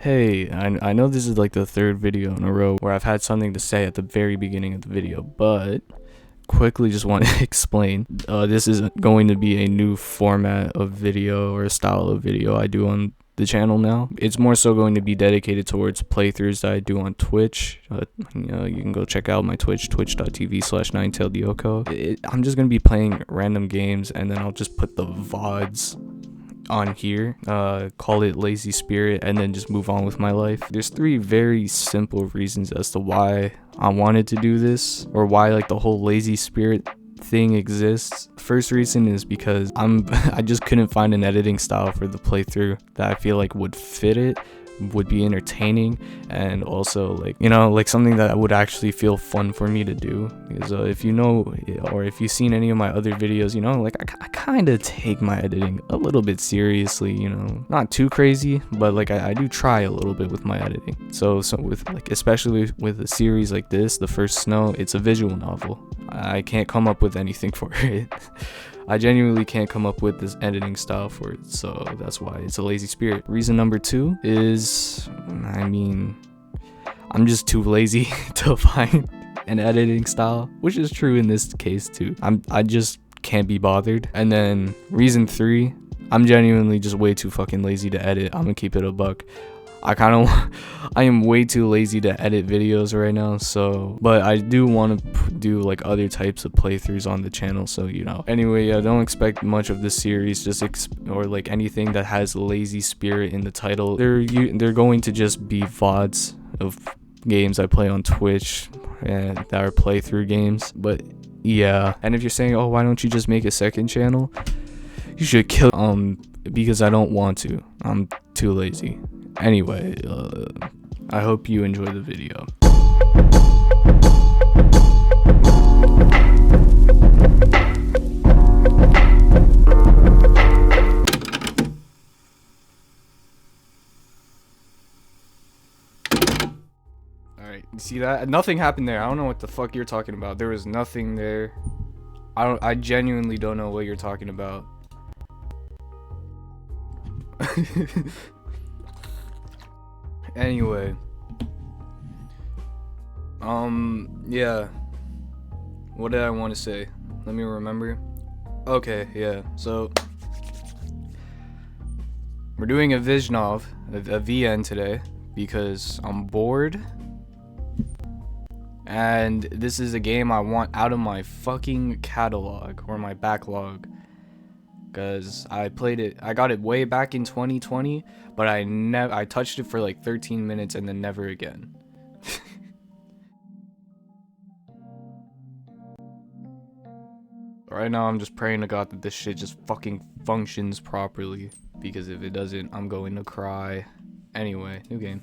Hey, I know this is like the third video in a row where I've had something to say at the very beginning of the video, but quickly just want to explain. This is going to be a new format of video or a style of video I do on the channel now. It's more so going to be dedicated towards playthroughs that I do on Twitch. You can go check out my Twitch, twitch.tv/ninetailedyoko. I'm just going to be playing random games and then I'll just put the VODs on here, call it Lazy Spirit, and then just move on with my life. There's three very simple reasons as to why I wanted to do this, or why like the whole Lazy Spirit thing exists. First reason is because I just couldn't find an editing style for the playthrough that I feel like would fit it, would be entertaining, and also like, you know, like something that would actually feel fun for me to do. Because if you know, or if you've seen any of my other videos, you know, like I kind of take my editing a little bit seriously, you know, not too crazy, but like I do try a little bit with my editing. So with like, especially with a series like this, The First Snow, it's a visual novel. I can't come up with anything for it. I genuinely can't come up with this editing style for it, so that's why it's a Lazy Spirit. Reason number two is, I'm just too lazy to find an editing style, which is true in this case too. I just can't be bothered. And then reason three, I'm genuinely just way too fucking lazy to edit. I'm gonna keep it a buck. I am way too lazy to edit videos right now, so, but I do want to do like other types of playthroughs on the channel, so you know. Anyway, yeah, don't expect much of this series, just or like anything that has Lazy Spirit in the title. They're going to just be VODs of games I play on Twitch and that are playthrough games. But yeah, and if you're saying, oh, why don't you just make a second channel? You should kill because I don't want to. I'm too lazy. Anyway, I hope you enjoy the video. Alright, you see that? Nothing happened there. I don't know what the fuck you're talking about. There was nothing there. I genuinely don't know what you're talking about. Anyway, yeah, what did I want to say? Let me remember. Okay, yeah, so we're doing a Vizhnov, a VN today, because I'm bored, and this is a game I want out of my fucking catalog, or my backlog. Because I got it way back in 2020, but I touched it for like 13 minutes and then never again. Right now I'm just praying to God that this shit just fucking functions properly, because if it doesn't, I'm going to cry. Anyway, new game.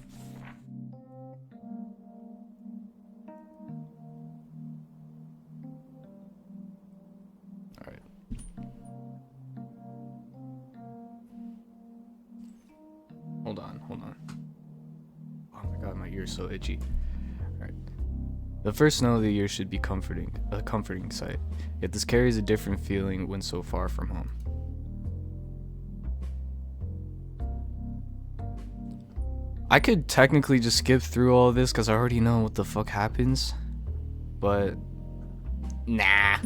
Alright. Hold on. Oh my god, my ear's so itchy. Alright. The first snow of the year should be a comforting sight, yet this carries a different feeling when so far from home. I could technically just skip through all of this because I already know what the fuck happens, but nah.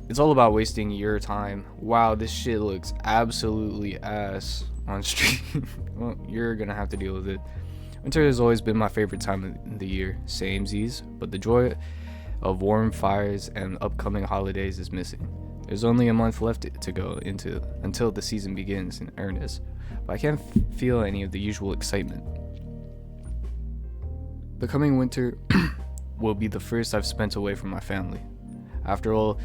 It's all about wasting your time. Wow, this shit looks absolutely ass on stream. Well, you're gonna have to deal with it. Winter has always been my favorite time of the year, samesies, but the joy of warm fires and upcoming holidays is missing. There's only a month left to go until the season begins in earnest, but I can't feel any of the usual excitement. The coming winter will be the first I've spent away from my family. After all,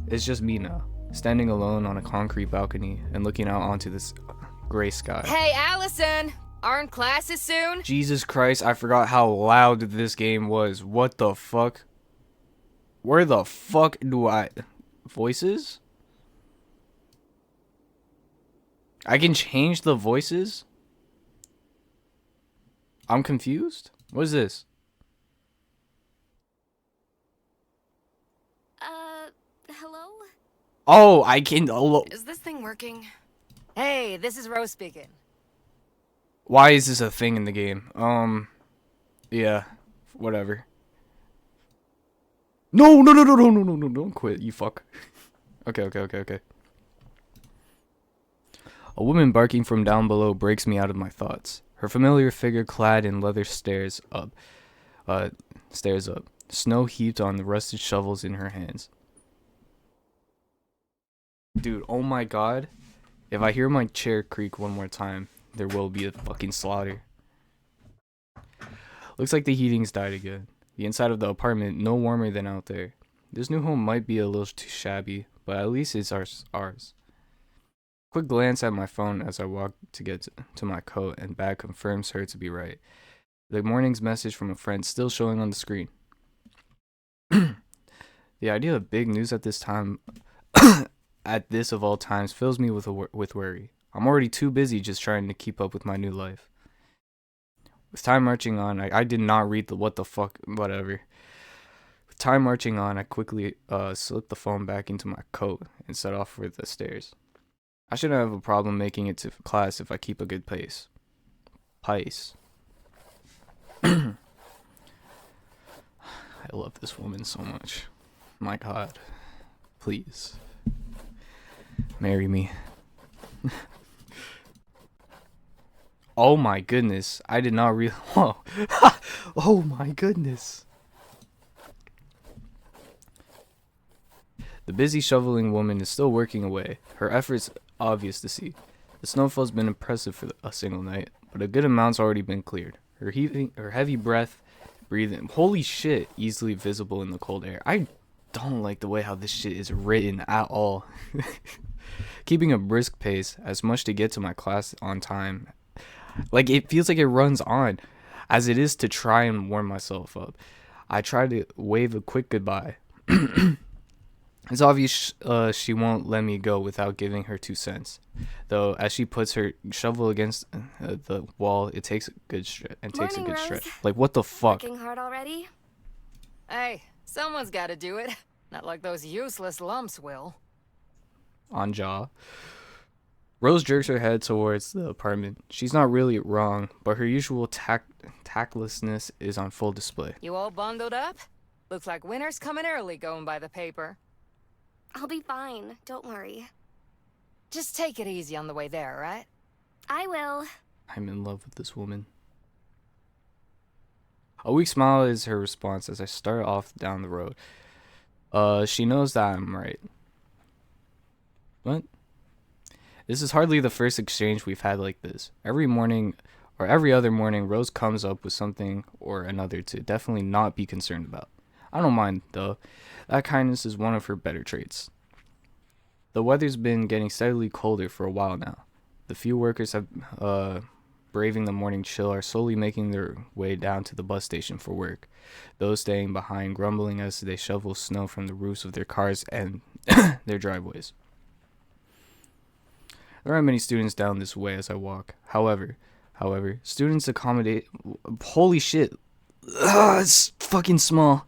it's just me now, standing alone on a concrete balcony and looking out onto this gray sky. Hey, Allison! Aren't classes soon? Jesus Christ, I forgot how loud this game was. What the fuck? Where the fuck do I... Voices? I can change the voices? I'm confused? What is this? Hello? Oh, I can... Is this thing working? Hey, this is Rose speaking. Why is this a thing in the game? Yeah, whatever. No, no, no, no, no, no, no, no, don't quit, you fuck. Okay. A woman barking from down below breaks me out of my thoughts. Her familiar figure clad in leather stares up. Snow heaped on the rusted shovels in her hands. Dude, oh my god. If I hear my chair creak one more time, there will be a fucking slaughter. Looks like the heating's died again. The inside of the apartment no warmer than out there. This new home might be a little too shabby, but at least it's ours. Quick glance at my phone as I walk to get to my coat and bag confirms her to be right. The morning's message from a friend still showing on the screen. The idea of big news at this time, at this of all times, fills me with worry. I'm already too busy just trying to keep up with my new life. With time marching on, I did not read the whatever. With time marching on, I quickly slipped the phone back into my coat and set off for the stairs. I shouldn't have a problem making it to class if I keep a good pace. I love this woman so much. My God, please marry me. Oh my goodness, I did not realize. Whoa. Oh my goodness. The busy shoveling woman is still working away, her efforts obvious to see. The snowfall's been impressive for a single night, but a good amount's already been cleared. Her heavy breath, breathing, holy shit, easily visible in the cold air. I don't like the way how this shit is written at all. Keeping a brisk pace, as much to get to my class on time. Like, it feels like it runs on, as it is to try and warm myself up. I try to wave a quick goodbye. It's obvious she won't let me go without giving her 2 cents. Though, as she puts her shovel against the wall, it takes a good stretch. Like, what the fuck? Working hard already? Hey, someone's gotta do it. Not like those useless lumps will. On jaw. Rose jerks her head towards the apartment. She's not really wrong, but her usual tactlessness is on full display. You all bundled up? Looks like winter's coming early going by the paper. I'll be fine, don't worry. Just take it easy on the way there, right? I will. I'm in love with this woman. A weak smile is her response as I start off down the road. She knows that I'm right. What? This is hardly the first exchange we've had like this. Every morning, or every other morning, Rose comes up with something or another to definitely not be concerned about. I don't mind, though. That kindness is one of her better traits. The weather's been getting steadily colder for a while now. The few workers have braving the morning chill are slowly making their way down to the bus station for work. Those staying behind grumbling as they shovel snow from the roofs of their cars and their driveways. There aren't many students down this way as I walk. However, students accommodate. Holy shit. It's fucking small.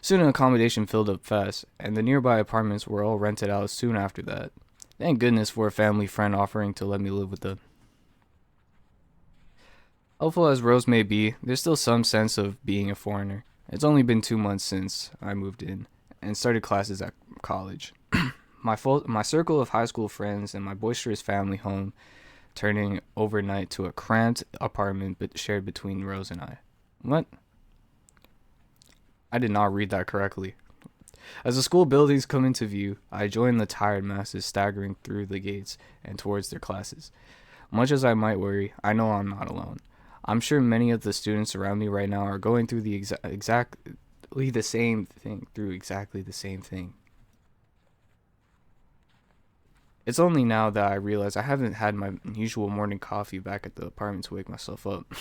Student accommodation filled up fast, and the nearby apartments were all rented out soon after that. Thank goodness for a family friend offering to let me live with them. Helpful as Rose may be, there's still some sense of being a foreigner. It's only been 2 months since I moved in and started classes at college. My circle of high school friends and my boisterous family home turning overnight to a cramped apartment shared between Rose and I. What? I did not read that correctly. As the school buildings come into view, I join the tired masses staggering through the gates and towards their classes. Much as I might worry, I know I'm not alone. I'm sure many of the students around me right now are going through exactly the same thing. It's only now that I realize I haven't had my usual morning coffee back at the apartment to wake myself up.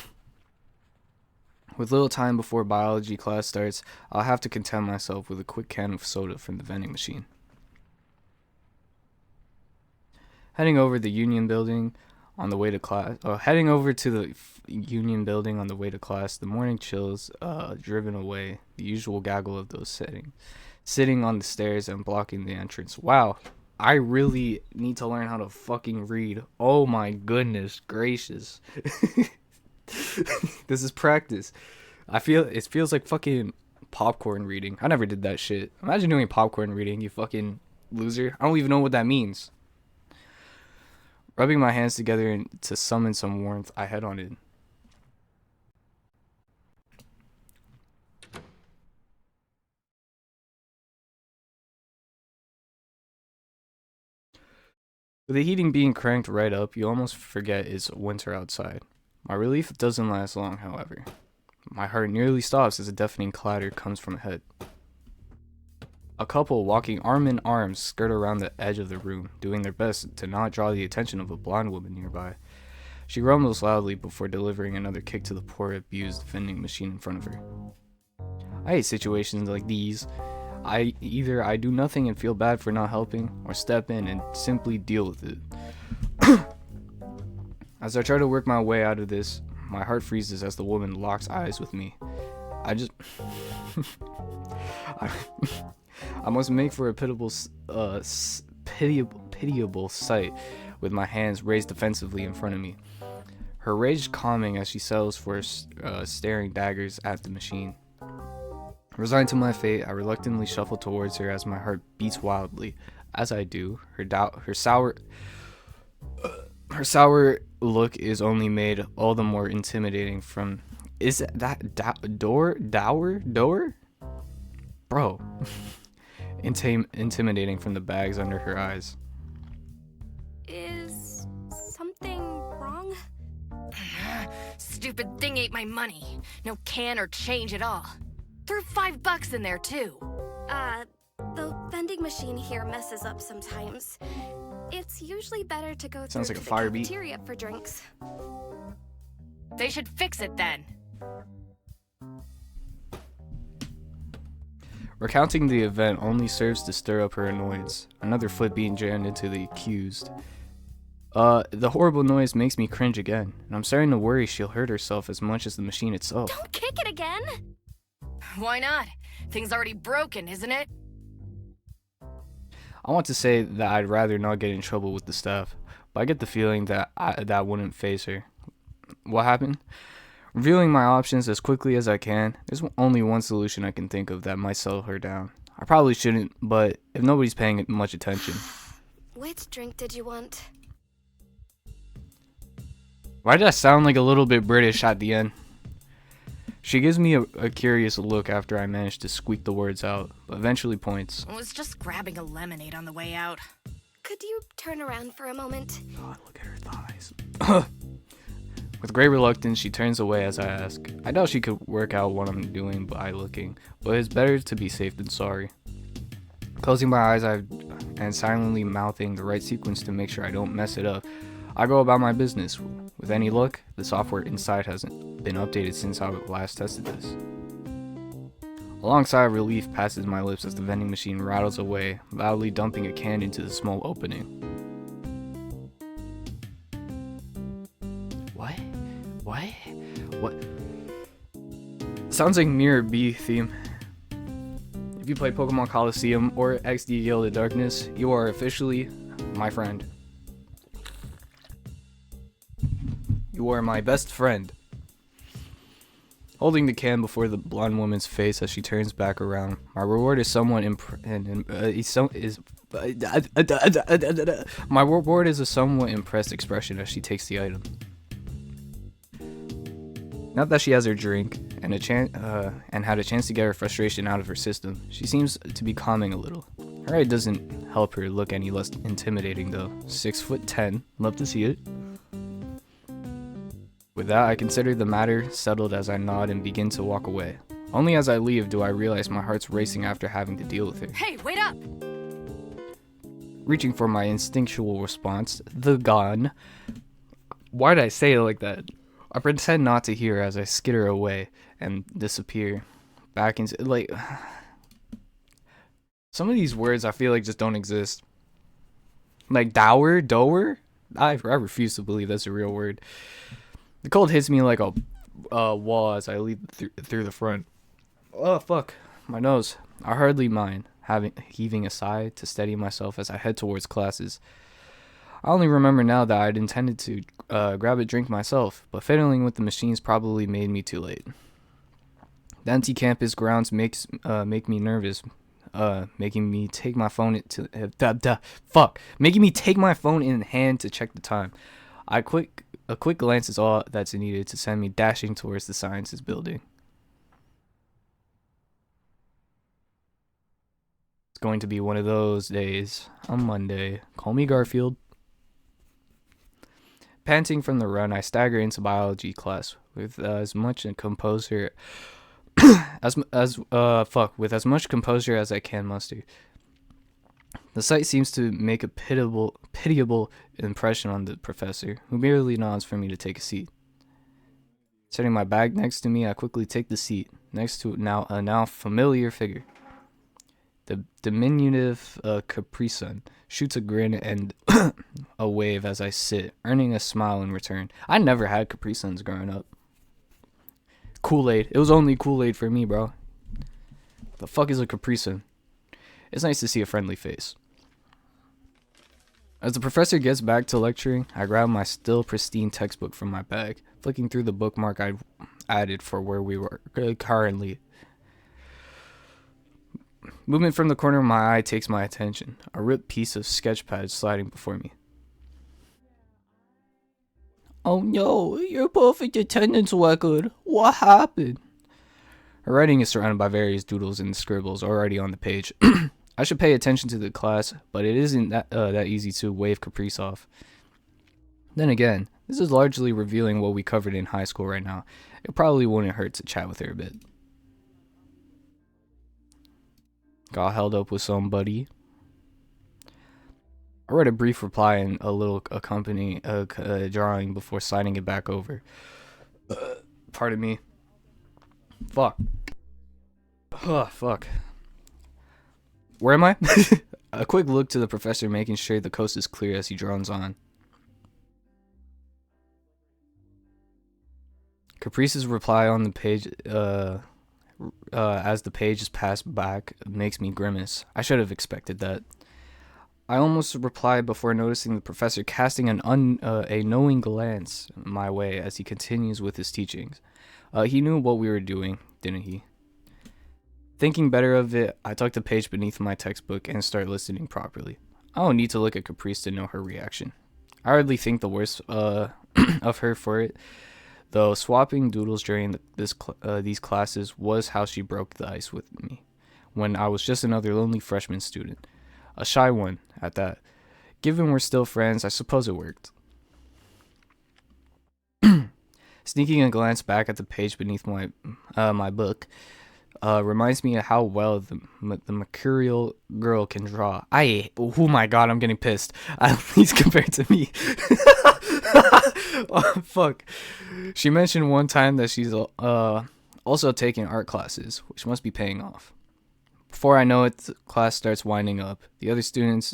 With little time before biology class starts, I'll have to content myself with a quick can of soda from the vending machine. Heading over to the Union Building on the way to class, the morning chills driven away, the usual gaggle of those sitting on the stairs and blocking the entrance. Wow, I really need to learn how to fucking read. Oh my goodness gracious. This is practice. It feels like fucking popcorn reading. I never did that shit. Imagine doing popcorn reading, you fucking loser. I don't even know what that means. Rubbing my hands together to summon some warmth, I head on in. With the heating being cranked right up, you almost forget it's winter outside. My relief doesn't last long, however. My heart nearly stops as a deafening clatter comes from ahead. A couple walking arm in arm skirt around the edge of the room, doing their best to not draw the attention of a blonde woman nearby. She grumbles loudly before delivering another kick to the poor abused vending machine in front of her. I hate situations like these. Either I do nothing and feel bad for not helping, or step in and simply deal with it. As I try to work my way out of this, my heart freezes as the woman locks eyes with me. I must make for a pitiable sight with my hands raised defensively in front of me. Her rage calming as she settles for staring daggers at the machine. Resigned to my fate, I reluctantly shuffle towards her as my heart beats wildly. As I do, her sour look is only made all the more intimidating from... Is that dower? Bro. Intimidating from the bags under her eyes. Is something wrong? Stupid thing ate my money. No can or change at all. Threw $5 in there too. The vending machine here messes up sometimes. It's usually better to go Sounds through like a to fire the beat. cafeteria for drinks. They should fix it then. Recounting the event only serves to stir up her annoyance. Another foot being jammed into the accused. The horrible noise makes me cringe again, and I'm starting to worry she'll hurt herself as much as the machine itself. Don't kick it again! Why not? Thing's already broken, isn't it? I want to say that I'd rather not get in trouble with the staff, but I get the feeling that that wouldn't faze her. What happened? Reviewing my options as quickly as I can, there's only one solution I can think of that might settle her down. I probably shouldn't, but if nobody's paying much attention. Which drink did you want? Why did I sound like a little bit British at the end? She gives me a curious look after I manage to squeak the words out, but eventually points. I was just grabbing a lemonade on the way out. Could you turn around for a moment? God, look at her thighs. With great reluctance, she turns away as I ask. I doubt she could work out what I'm doing by looking, but it's better to be safe than sorry. Closing my eyes and silently mouthing the right sequence to make sure I don't mess it up, I go about my business. With any luck, the software inside hasn't been updated since I last tested this. A long sigh of relief passes my lips as the vending machine rattles away, loudly dumping a can into the small opening. What? Sounds like Mirror B theme. If you play Pokemon Coliseum or XD Gilded Darkness, you are officially my friend. You are my best friend. Holding the can before the blonde woman's face as she turns back around, my reward is my reward is a somewhat impressed expression as she takes the item. Not that she has her drink and had a chance to get her frustration out of her system, she seems to be calming a little. Her height doesn't help her look any less intimidating though. 6'10", love to see it. With that, I consider the matter settled as I nod and begin to walk away. Only as I leave do I realize my heart's racing after having to deal with her. Hey, wait up! Reaching for my instinctual response, the gun. Why did I say it like that? I pretend not to hear as I skitter away and disappear back into, like, some of these words I feel like just don't exist. Like dower? I refuse to believe that's a real word. The cold hits me like a wall as I lead through the front. Oh, fuck. My nose. I hardly mind. heaving a sigh to steady myself as I head towards classes. I only remember now that I'd intended to grab a drink myself, but fiddling with the machines probably made me too late. The empty campus grounds make me nervous, making me take my phone making me take my phone in hand to check the time. A quick glance is all that's needed to send me dashing towards the sciences building. It's going to be one of those days on Monday. Call me Garfield. Panting from the run, I stagger into biology class with as much composure with as much composure as I can muster. The sight seems to make a pitiable impression on the professor, who merely nods for me to take a seat. Setting my bag next to me, I quickly take the seat next to a now familiar figure. The diminutive Capri-Sun shoots a grin and a wave as I sit, earning a smile in return. I never had Capri-Suns growing up. Kool-Aid. It was only Kool-Aid for me, bro. The fuck is a Capri-Sun? It's nice to see a friendly face. As the professor gets back to lecturing, I grab my still pristine textbook from my bag, flicking through the bookmark I'd added for where we were currently. Movement from the corner of my eye takes my attention, a ripped piece of sketch pad sliding before me. Oh no, your perfect attendance record. What happened? Her writing is surrounded by various doodles and scribbles already on the page. I should pay attention to the class, but it isn't that easy to wave Caprice off. Then again, this is largely revealing what we covered in high school right now. It probably wouldn't hurt to chat with her a bit. Got held up with somebody. I wrote a brief reply and a little accompanying drawing before signing it back over. Pardon me. Fuck. Fuck. Where am I? A quick look to the professor, making sure the coast is clear as he drones on. Caprice's reply on the page, as the page is passed back, makes me grimace. I should have expected that. I almost replied before noticing the professor casting a knowing glance my way as he continues with his teachings. He knew what we were doing, didn't he? Thinking better of it, I tuck the page beneath my textbook and start listening properly. I don't need to look at Caprice to know her reaction. I hardly think the worst of her for it, though swapping doodles during these classes was how she broke the ice with me, when I was just another lonely freshman student. A shy one, at that. Given we're still friends, I suppose it worked. Sneaking a glance back at the page beneath my book reminds me of how well the mercurial girl can draw. Oh my god, I'm getting pissed. At least compared to me. Oh, fuck. She mentioned one time that she's also taking art classes, which must be paying off. Before I know it, the class starts winding up. The other students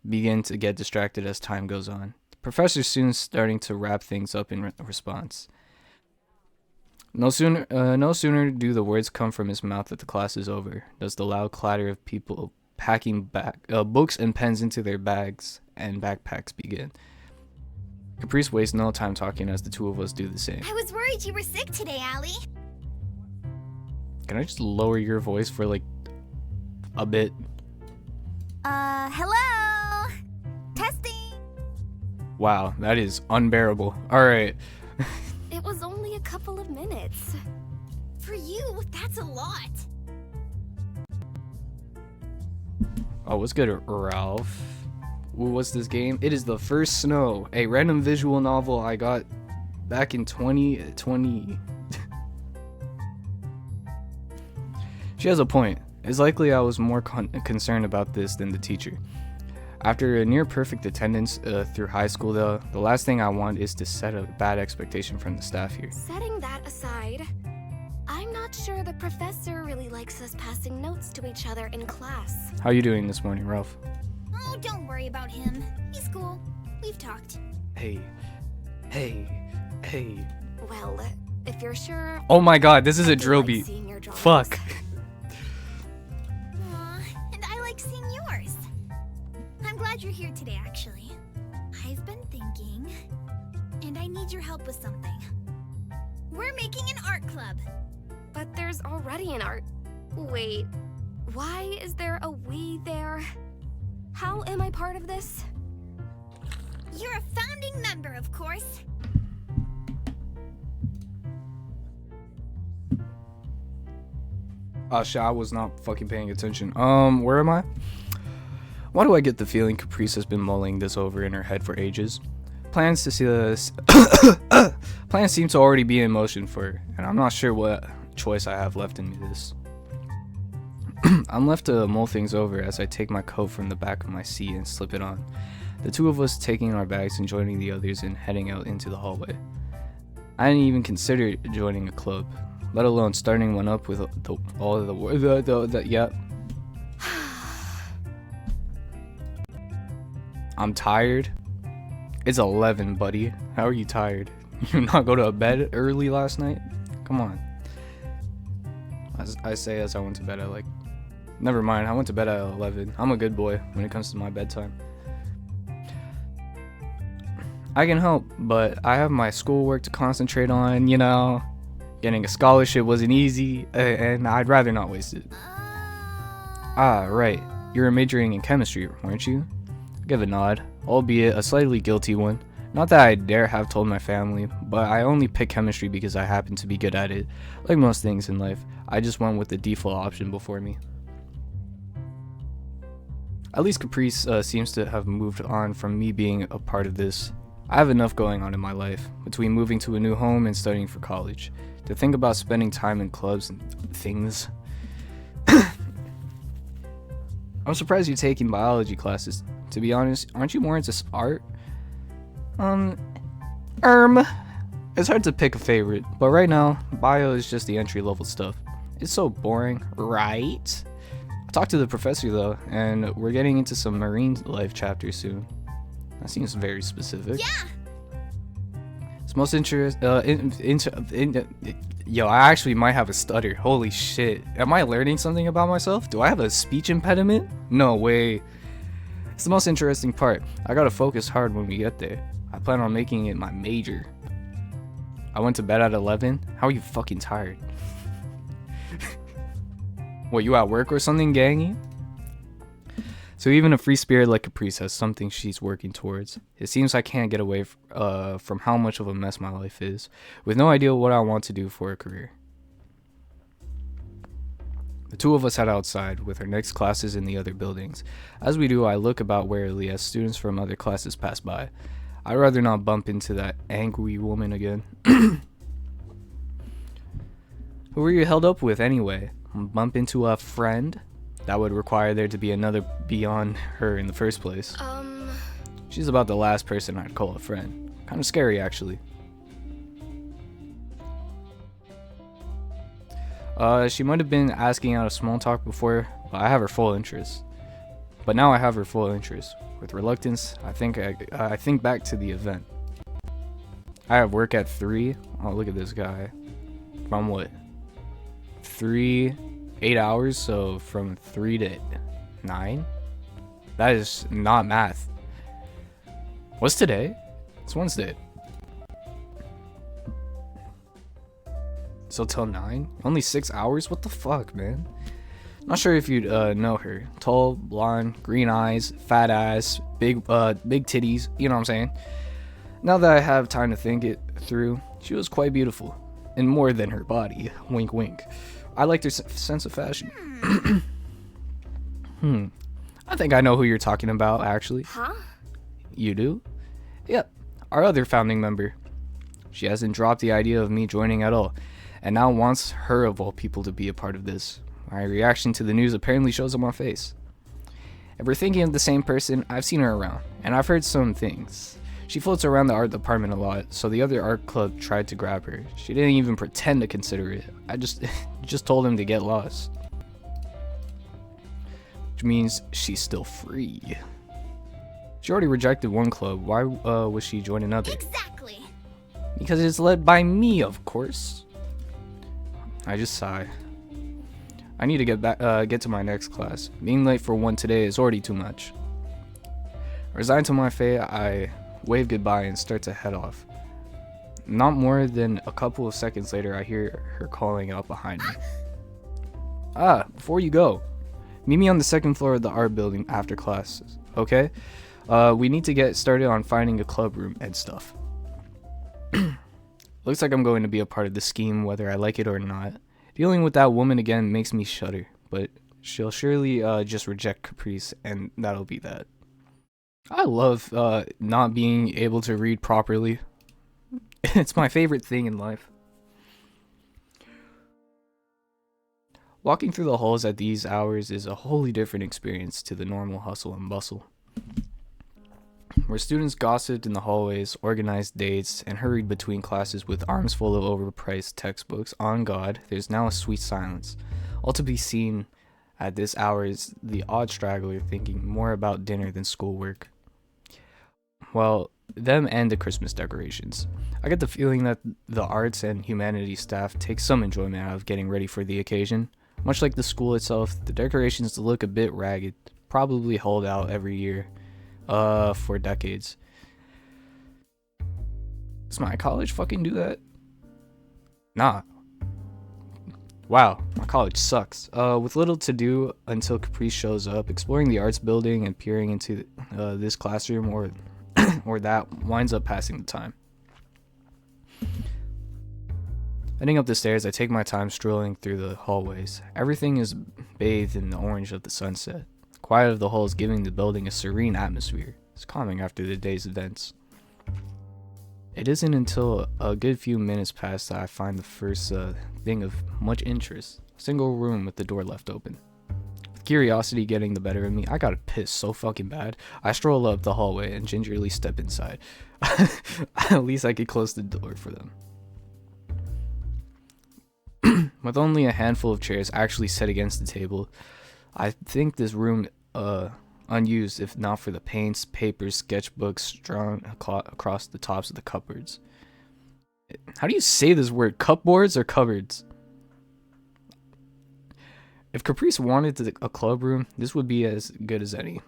begin to get distracted as time goes on. The professor's soon starting to wrap things up in response. No sooner do the words come from his mouth that the class is over, does the loud clatter of people packing back books and pens into their bags and backpacks begin. Caprice wastes no time talking as the two of us do the same. I was worried you were sick today, Allie. Can I just lower your voice for like a bit? Hello? Testing. Wow, that is unbearable. Alright. It was only a couple of minutes. For you, that's a lot. Oh, what's good, Ralph? Ooh, what's this game? It is The First Snow, a random visual novel I got back in 2020. She has a point. It's likely I was more concerned about this than the teacher. After a near perfect attendance through high school though, the last thing I want is to set a bad expectation from the staff here. Setting that aside, I'm not sure the professor really likes us passing notes to each other in class. How you doing this morning, Ralph? Oh, don't worry about him. He's cool. We've talked. Hey. Well, if you're sure... Oh my god, this is a I do drill like beat. seeing your drawings. Fuck. here today, actually. I've been thinking, and I need your help with something. We're making an art club. But there's already an art. Wait, why is there a we there? How am I part of this? You're a founding member, of course. Oh shit, I was not fucking paying attention. Where am I? Why do I get the feeling Caprice has been mulling this over in her head for ages? Plans to see this plans seem to already be in motion for her, and I'm not sure what choice I have left in me this. I'm left to mull things over as I take my coat from the back of my seat and slip it on. The two of us taking our bags and joining the others and heading out into the hallway. I didn't even consider joining a club, let alone starting one up with all of the yep. I'm tired. It's 11, buddy. How are you tired? You not go to bed early last night? Come on. As I say as I went to bed at never mind, I went to bed at 11. I'm a good boy when it comes to my bedtime. I can help, but I have my schoolwork to concentrate on, you know. Getting a scholarship wasn't easy, and I'd rather not waste it. Ah, right. You were majoring in chemistry, weren't you? Give a nod, albeit a slightly guilty one. Not that I dare have told my family, but I only picked chemistry because I happen to be good at it. Like most things in life, I just went with the default option before me. At least Caprice seems to have moved on from me being a part of this. I have enough going on in my life, between moving to a new home and studying for college, to think about spending time in clubs and things. I'm surprised you're taking biology classes. To be honest, aren't you more into art? It's hard to pick a favorite, but right now, bio is just the entry-level stuff. It's so boring, right? I talked to the professor though, and we're getting into some marine life chapters soon. That seems very specific. Yeah! It's most yo, I actually might have a stutter. Holy shit. Am I learning something about myself? Do I have a speech impediment? No way. It's the most interesting part. I gotta focus hard when we get there. I plan on making it my major. I went to bed at 11. How are you fucking tired? What, you at work or something, gangy? So even a free spirit like Caprice has something she's working towards. It seems I can't get away from how much of a mess my life is, with no idea what I want to do for a career. The two of us head outside, with our next classes in the other buildings. As we do, I look about warily as students from other classes pass by. I'd rather not bump into that angry woman again. Who were you held up with anyway? Bump into a friend? That would require there to be another beyond her in the first place. She's about the last person I'd call a friend. Kind of scary, actually. She might have been asking out of small talk before, but I have her full interest. But now I have her full interest. With reluctance, I think back to the event. I have work at 3. Oh, look at this guy. From what? 8 hours, so from 3 to 9? That is not math. What's today? It's Wednesday. So till 9? Only 6 hours? What the fuck, man? Not sure if you'd know her. Tall, blonde, green eyes, fat ass, big titties, you know what I'm saying? Now that I have time to think it through, she was quite beautiful. And more than her body. Wink wink. I liked her sense of fashion. I think I know who you're talking about, actually. Huh? You do? Yep, our other founding member. She hasn't dropped the idea of me joining at all, and now wants her of all people to be a part of this. My reaction to the news apparently shows on my face. If we're thinking of the same person, I've seen her around, and I've heard some things. She floats around the art department a lot, so the other art club tried to grab her. She didn't even pretend to consider it. I just told him to get lost. Which means she's still free. She already rejected one club. Why was she join another? Exactly. Because it's led by me, of course. I just sigh. I need to get to my next class. Being late for one today is already too much. Resigned to my fate, I wave goodbye and start to head off. Not more than a couple of seconds later, I hear her calling out behind me. Before you go, meet me on the second floor of the art building after classes, okay? We need to get started on finding a club room and stuff. Looks like I'm going to be a part of the scheme whether I like it or not. Dealing with that woman again makes me shudder, but she'll surely just reject Caprice, and that'll be that. I love not being able to read properly. It's my favorite thing in life. Walking through the halls at these hours is a wholly different experience to the normal hustle and bustle, where students gossiped in the hallways, organized dates, and hurried between classes with arms full of overpriced textbooks. On God, there's now a sweet silence. All to be seen at this hour is the odd straggler thinking more about dinner than schoolwork. Well, them and the Christmas decorations. I get the feeling that the arts and humanities staff take some enjoyment out of getting ready for the occasion. Much like the school itself, the decorations look a bit ragged, probably hold out every year, for decades. Does my college fucking do that? Nah. Wow, my college sucks. With little to do until Caprice shows up, exploring the arts building and peering into this classroom or or that winds up passing the time. Heading up the stairs, I take my time strolling through the hallways. Everything is bathed in the orange of the sunset. The quiet of the halls giving the building a serene atmosphere. It's calming after the day's events. It isn't until a good few minutes pass that I find the first thing of much interest. A single room with the door left open. With curiosity getting the better of me, I gotta piss so fucking bad. I stroll up the hallway and gingerly step inside. At least I could close the door for them. With only a handful of chairs actually set against the table, I think this room unused if not for the paints, papers, sketchbooks strewn across the tops of the cupboards. How do you say this word? Cupboards or cupboards? If Caprice wanted a club room, this would be as good as any.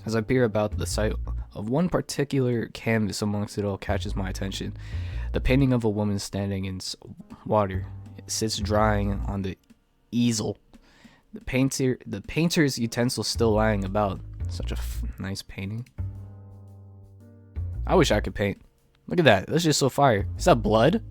As I peer about, the sight of one particular canvas amongst it all catches my attention. The painting of a woman standing in water. It sits drying on the easel. The painter's utensils still lying about. Such a nice painting. I wish I could paint. Look at that. That's just so fire. Is that blood?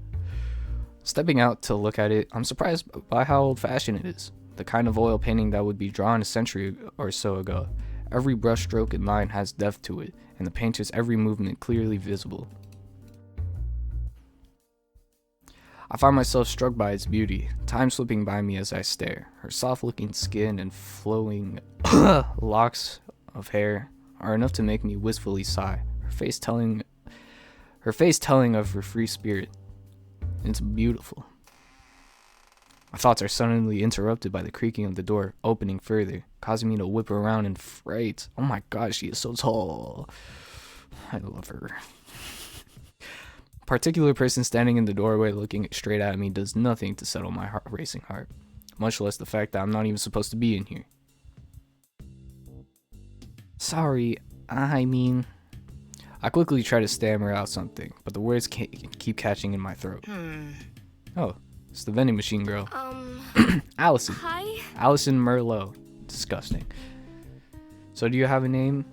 Stepping out to look at it, I'm surprised by how old-fashioned it is. The kind of oil painting that would be drawn a century or so ago. Every brushstroke and line has depth to it, and the painter's every movement clearly visible. I find myself struck by its beauty, time slipping by me as I stare. Her soft-looking skin and flowing locks of hair are enough to make me wistfully sigh. Her face telling of her free spirit. It's beautiful. My thoughts are suddenly interrupted by the creaking of the door opening further, causing me to whip around in fright. Oh my god, she is so tall. I love her. Particular person standing in the doorway looking straight at me does nothing to settle my racing heart, much less the fact that I'm not even supposed to be in here. Sorry, I mean... I quickly try to stammer out something, but the words keep catching in my throat. Oh, it's the vending machine girl. Allison. Hi? Allison Merlot. Disgusting. So do you have a name?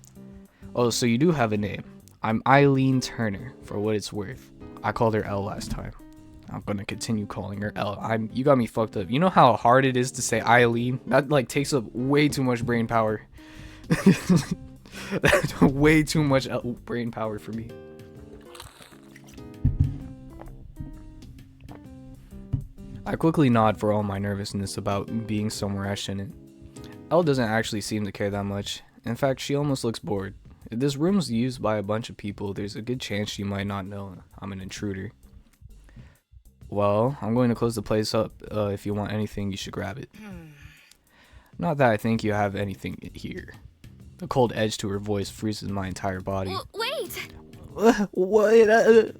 Oh, so you do have a name. I'm Eileen Turner, for what it's worth. I called her L last time. I'm gonna continue calling her L. You got me fucked up. You know how hard it is to say Eileen? That like takes up way too much brain power. That's way too much brain power for me. I quickly nod for all my nervousness about being somewhere I shouldn't. Elle doesn't actually seem to care that much. In fact, she almost looks bored. If this room's used by a bunch of people, there's a good chance she might not know I'm an intruder. Well, I'm going to close the place up. If you want anything, you should grab it. Not that I think you have anything here. The cold edge to her voice freezes my entire body. Wait! What?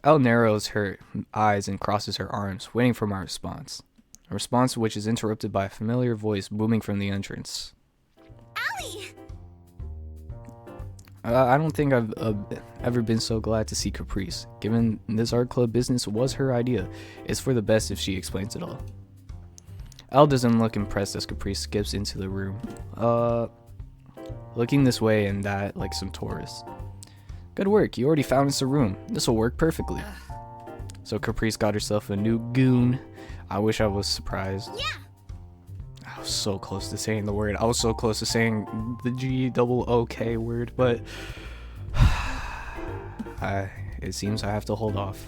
Elle narrows her eyes and crosses her arms, waiting for my response. A response which is interrupted by a familiar voice booming from the entrance. Allie! I don't think I've ever been so glad to see Caprice. Given this art club business was her idea, it's for the best if she explains it all. Elle doesn't look impressed as Caprice skips into the room, looking this way and that like some tourists. Good work, you already found us a room. This'll work perfectly. So Caprice got herself a new goon. I wish I was surprised. Yeah. I was so close to saying the word. I was so close to saying the GOOK word, but it seems I have to hold off.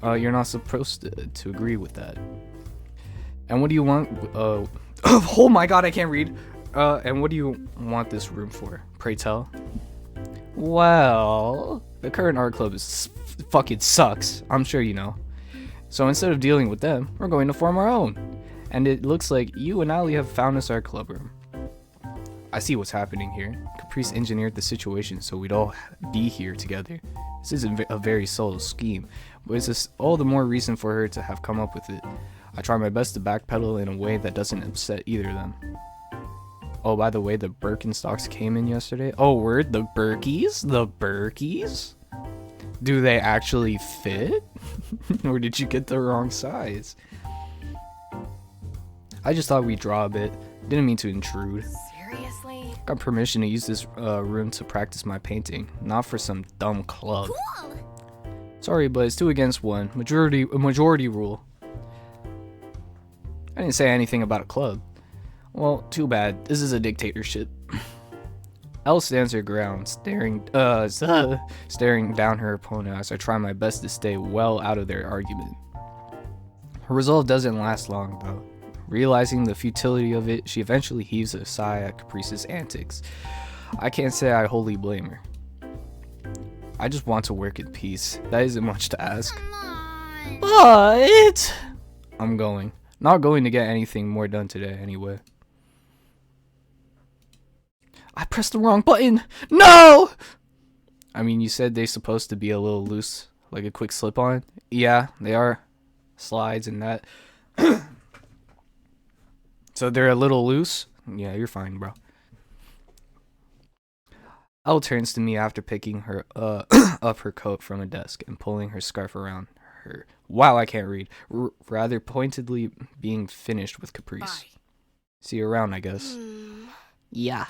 You're not supposed to agree with that. And what do you want? Oh my god, I can't read. And what do you want this room for? Pray tell. Well, the current art club fucking sucks. I'm sure you know. So instead of dealing with them, we're going to form our own. And it looks like you and Ali have found us our club room. I see what's happening here. Caprice engineered the situation so we'd all be here together. This is a very subtle scheme, but it's just all the more reason for her to have come up with it. I try my best to backpedal in a way that doesn't upset either of them. Oh, by the way, the Birkenstocks came in yesterday. Oh, word, the Birkies? The Birkies? Do they actually fit? Or did you get the wrong size? I just thought we'd draw a bit. Didn't mean to intrude. Seriously? Got permission to use this room to practice my painting, not for some dumb club. Cool. Sorry, but it's 2 against 1. Majority rule. I didn't say anything about a club. Well, too bad. This is a dictatorship. Elle stands her ground, staring down her opponent as I try my best to stay well out of their argument. Her resolve doesn't last long, though. Realizing the futility of it, she eventually heaves a sigh at Caprice's antics. I can't say I wholly blame her. I just want to work in peace. That isn't much to ask. Come on. But I'm going. Not going to get anything more done today anyway. I pressed the wrong button. No! I mean, you said they're supposed to be a little loose, like a quick slip-on. Yeah, they are slides and that. So they're a little loose? Yeah, you're fine, bro. Elle turns to me after picking her up her coat from a desk and pulling her scarf around her. Wow, I can't read. Rather pointedly being finished with Caprice. Bye. See you around, I guess. Yeah.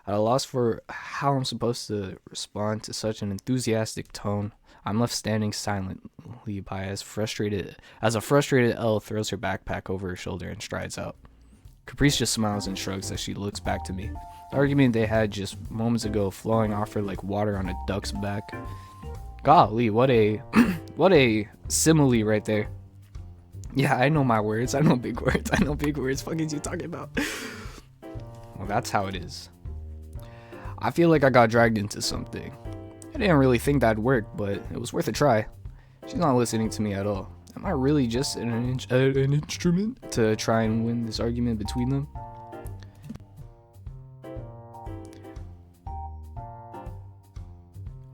At a loss for how I'm supposed to respond to such an enthusiastic tone, I'm left standing silently by as a frustrated Elle throws her backpack over her shoulder and strides out. Caprice just smiles and shrugs as she looks back to me. The argument they had just moments ago flowing off her like water on a duck's back. Golly, what a simile right there. Yeah, I know my words. I know big words. I know big words. Fuck is you talking about? Well, that's how it is. I feel like I got dragged into something. I didn't really think that'd work, but it was worth a try. She's not listening to me at all. Am I really just an instrument to try and win this argument between them?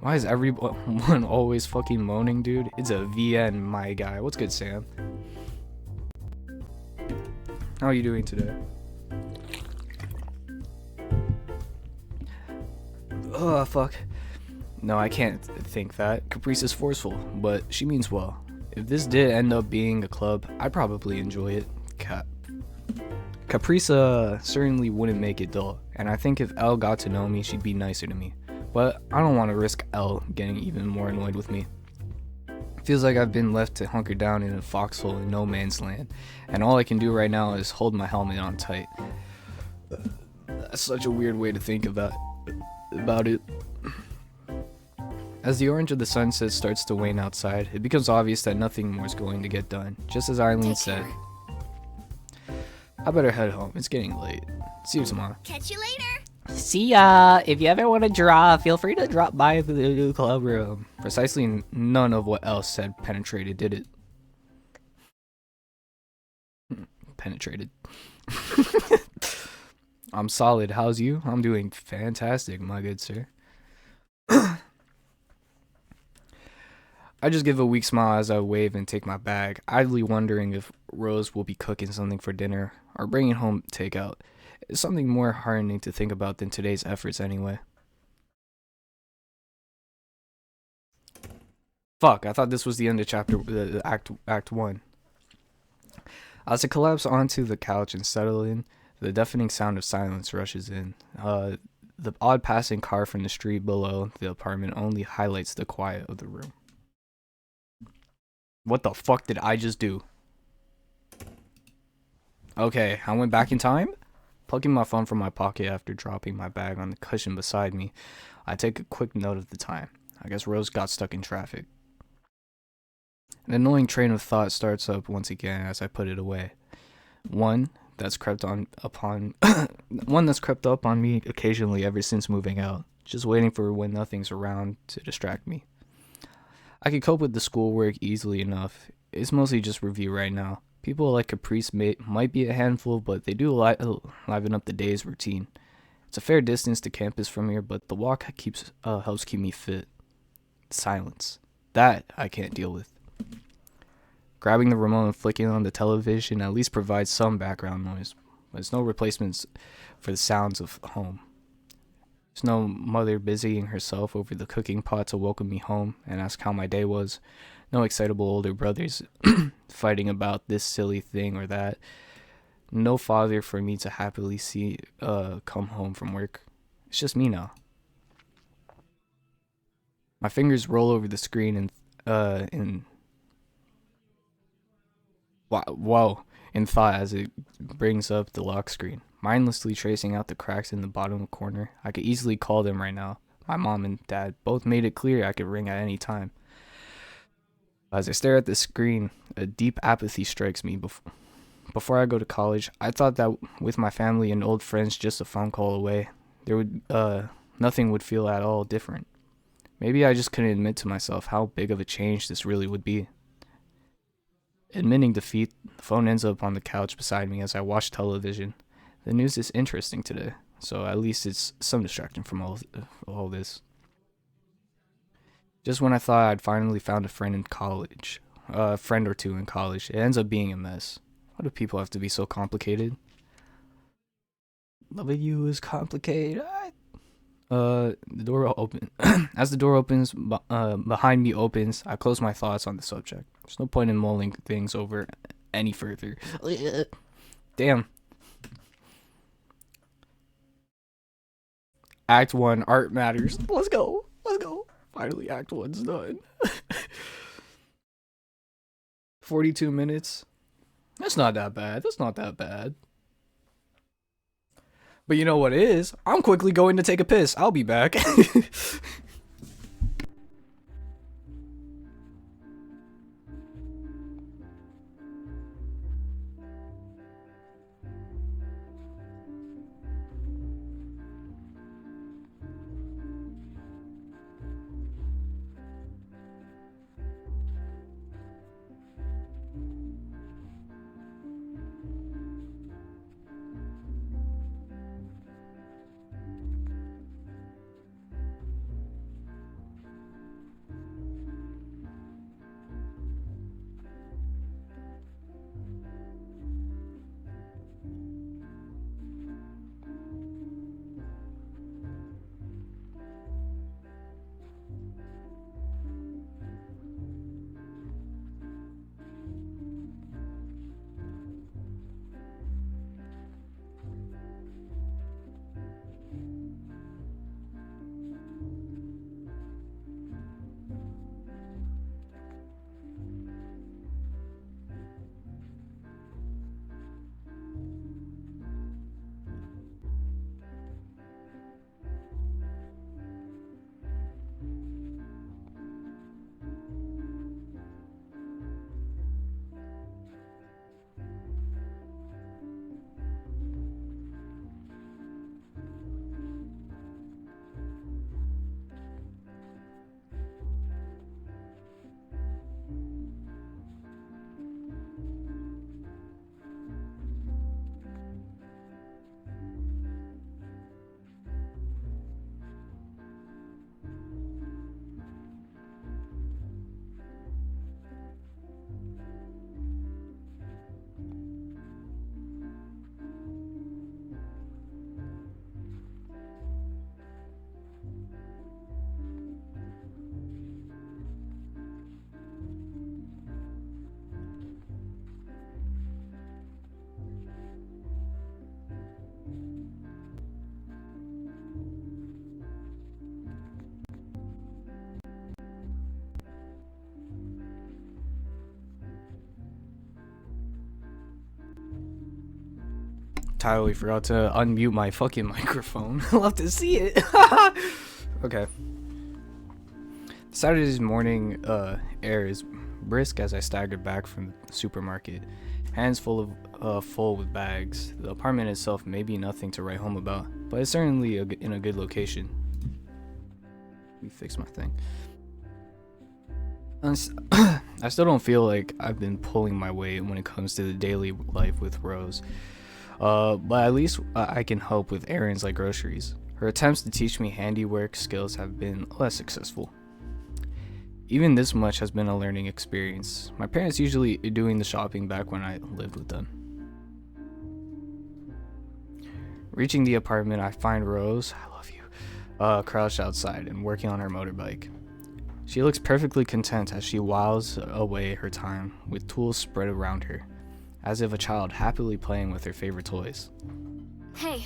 Why is everyone always fucking moaning, dude? It's a VN, my guy. What's good, Sam? How are you doing today? Oh, fuck. No, I can't think that. Caprice is forceful, but she means well. If this did end up being a club, I'd probably enjoy it. Caprice certainly wouldn't make it dull, and I think if Elle got to know me, she'd be nicer to me. But I don't want to risk Elle getting even more annoyed with me. Feels like I've been left to hunker down in a foxhole in no man's land, and all I can do right now is hold my helmet on tight. That's such a weird way to think about it. As the orange of the sunset starts to wane outside, it becomes obvious that nothing more is going to get done, just as Eileen said. I better head home, it's getting late. See you tomorrow. Catch you later. See ya! If you ever want to draw, feel free to drop by the club room. Precisely none of what else said penetrated, did it? Penetrated. I'm solid, how's you? I'm doing fantastic, my good sir. I just give a weak smile as I wave and take my bag, idly wondering if Rose will be cooking something for dinner or bringing home takeout. It's something more heartening to think about than today's efforts anyway. Fuck, I thought this was the end of Act 1. As I collapse onto the couch and settle in, the deafening sound of silence rushes in. The odd passing car from the street below the apartment only highlights the quiet of the room. What the fuck did I just do? Okay, I went back in time? Plucking my phone from my pocket after dropping my bag on the cushion beside me, I take a quick note of the time. I guess Rose got stuck in traffic. An annoying train of thought starts up once again as I put it away. One that's crept up on me occasionally ever since moving out, just waiting for when nothing's around to distract me. I can cope with the schoolwork easily enough. It's mostly just review right now. People like Caprice might be a handful, but they do liven up the day's routine. It's a fair distance to campus from here, but the walk helps keep me fit. Silence. That I can't deal with. Grabbing the remote and flicking on the television at least provides some background noise, but it's no replacements for the sounds of home. There's no mother busying herself over the cooking pot to welcome me home and ask how my day was. No excitable older brothers fighting about this silly thing or that. No father for me to happily see come home from work. It's just me now. My fingers roll over the screen in thought as it brings up the lock screen. Mindlessly tracing out the cracks in the bottom corner. I could easily call them right now. My mom and dad both made it clear I could ring at any time. As I stare at the screen, a deep apathy strikes me. Before I go to college, I thought that with my family and old friends just a phone call away, nothing would feel at all different. Maybe I just couldn't admit to myself how big of a change this really would be. Admitting defeat, the phone ends up on the couch beside me as I watch television. The news is interesting today, so at least it's some distraction from all this. Just when I thought I'd finally found a friend in college, a friend or two in college, it ends up being a mess. Why do people have to be so complicated? Loving you is complicated. The door open. As the door opens, behind me opens, I close my thoughts on the subject. There's no point in mulling things over any further. Damn. Act 1, art matters. Let's go. Finally, Act 1's done. 42 minutes. That's not that bad. But you know what it is? I'm quickly going to take a piss. I'll be back. totally forgot to unmute my fucking microphone. I'll have to see it. Okay. Saturday's morning air is brisk as I staggered back from the supermarket, hands full with bags. The apartment itself may be nothing to write home about, but it's certainly in a good location. Let me fix my thing. I still don't feel like I've been pulling my weight when it comes to the daily life with Rose. But at least I can help with errands like groceries. Her attempts to teach me handiwork skills have been less successful. Even this much has been a learning experience. My parents usually doing the shopping back when I lived with them. Reaching the apartment, I find Rose, I love you, crouched outside and working on her motorbike. She looks perfectly content as she whiles away her time with tools spread around her, as if a child happily playing with her favorite toys. Hey.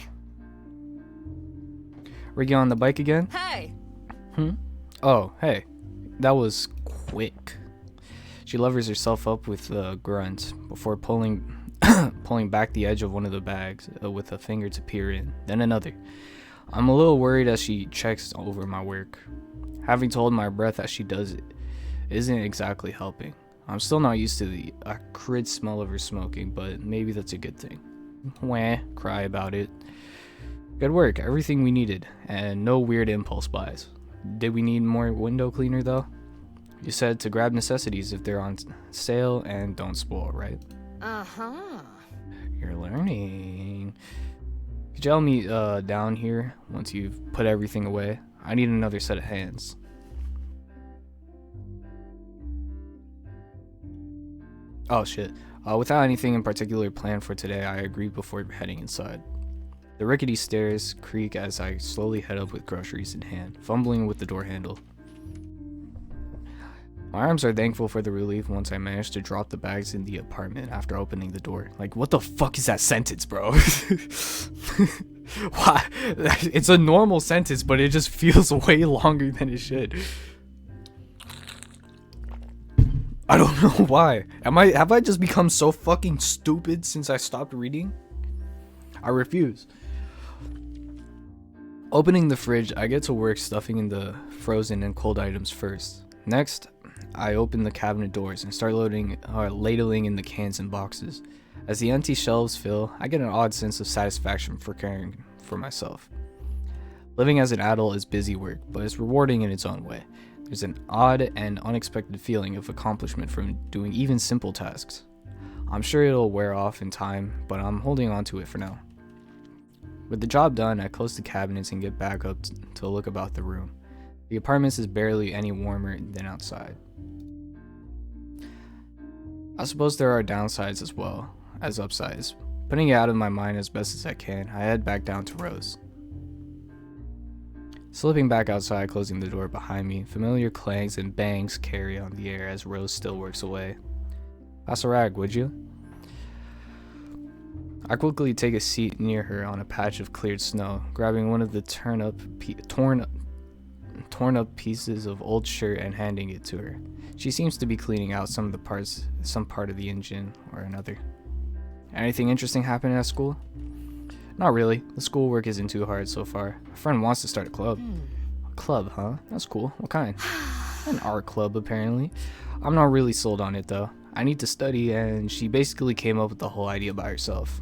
Ricky on the bike again? Hey! Oh, hey. That was quick. She levers herself up with a grunt before pulling back the edge of one of the bags with a finger to peer in, then another. I'm a little worried as she checks over my work. Having to hold my breath as she does it isn't exactly helping. I'm still not used to the acrid smell of her smoking, but maybe that's a good thing. Wah, cry about it. Good work, everything we needed, and no weird impulse buys. Did we need more window cleaner though? You said to grab necessities if they're on sale and don't spoil, right? Uh-huh. You're learning. Could you help me down here once you've put everything away? I need another set of hands. Oh shit. Without anything in particular planned for today, I agreed before heading inside. The rickety stairs creak as I slowly head up with groceries in hand, fumbling with the door handle. My arms are thankful for the relief once I manage to drop the bags in the apartment after opening the door. Like, what the fuck is that sentence, bro? Why? It's a normal sentence, but it just feels way longer than it should. I don't know why. Have I just become so fucking stupid since I stopped reading? I refuse. Opening the fridge, I get to work stuffing in the frozen and cold items first. Next, I open the cabinet doors and start ladling in the cans and boxes. As the empty shelves fill, I get an odd sense of satisfaction for caring for myself. Living as an adult is busy work, but it's rewarding in its own way. There's an odd and unexpected feeling of accomplishment from doing even simple tasks. I'm sure it'll wear off in time, but I'm holding on to it for now. With the job done, I close the cabinets and get back up to look about the room. The apartment is barely any warmer than outside. I suppose there are downsides as well as upsides. Putting it out of my mind as best as I can, I head back down to Rose. Slipping back outside, closing the door behind me, familiar clangs and bangs carry on the air as Rose still works away. Pass a rag, would you? I quickly take a seat near her on a patch of cleared snow, grabbing one of the torn up pieces of old shirt and handing it to her. She seems to be cleaning out some part of the engine or another. Anything interesting happening at school? Not really. The schoolwork isn't too hard so far. A friend wants to start a club. A club, huh? That's cool. What kind? An art club, apparently. I'm not really sold on it, though. I need to study, and she basically came up with the whole idea by herself.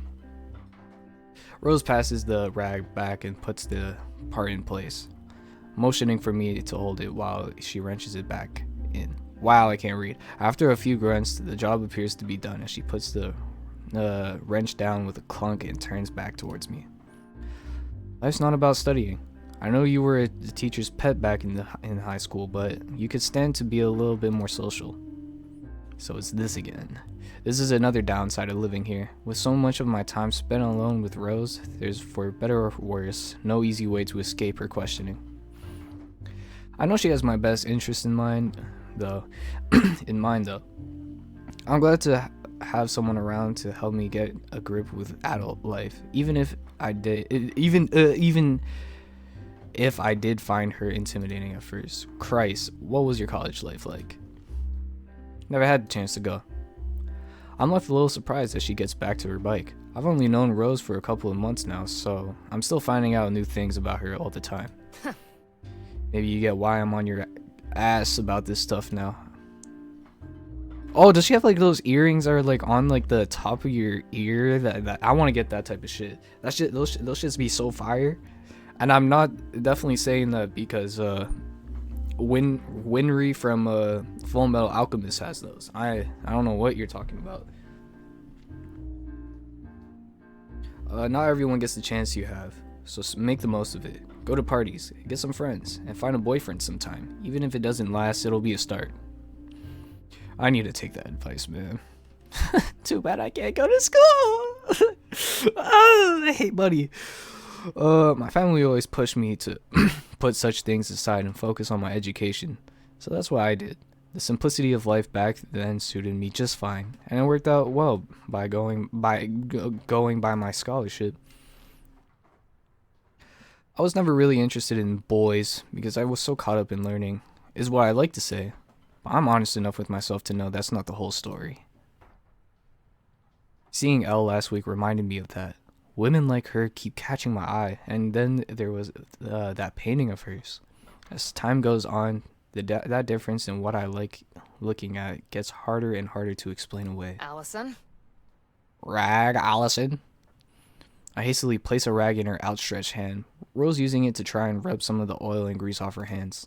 Rose passes the rag back and puts the part in place, motioning for me to hold it while she wrenches it back in. Wow, I can't read. After a few grunts, the job appears to be done as she puts the wrench down with a clunk and turns back towards me. Life's not about studying. I know you were a teacher's pet back in high school, but you could stand to be a little bit more social. So it's this again. This is another downside of living here. With so much of my time spent alone with Rose, there's, for better or worse, no easy way to escape her questioning. I know she has my best interest in mind, though. I'm glad to have someone around to help me get a grip with adult life, even if I did find her intimidating at first. Christ, what was your college life like? Never had the chance to go. I'm left a little surprised as she gets back to her bike. I've only known Rose for a couple of months now, so I'm still finding out new things about her all the time. Maybe you get why I'm on your ass about this stuff now. Oh, does she have like those earrings that are like on like the top of your ear? That I want to get that type of shit. That shit, those shits be so fire. And I'm not definitely saying that because Winry from Full Metal Alchemist has those. I don't know what you're talking about. Not everyone gets the chance you have, so make the most of it. Go to parties, get some friends, and find a boyfriend sometime. Even if it doesn't last, it'll be a start. I need to take that advice, man. Too bad I can't go to school. Oh, hey, buddy. My family always pushed me to put such things aside and focus on my education, so that's what I did. The simplicity of life back then suited me just fine, and it worked out well by going by my scholarship. I was never really interested in boys because I was so caught up in learning, is what I like to say. But I'm honest enough with myself to know that's not the whole story. Seeing Elle last week reminded me of that. Women like her keep catching my eye, and then there was that painting of hers. As time goes on, that difference in what I like looking at gets harder and harder to explain away. Allison? Rag, Allison. I hastily place a rag in her outstretched hand, Rose using it to try and rub some of the oil and grease off her hands.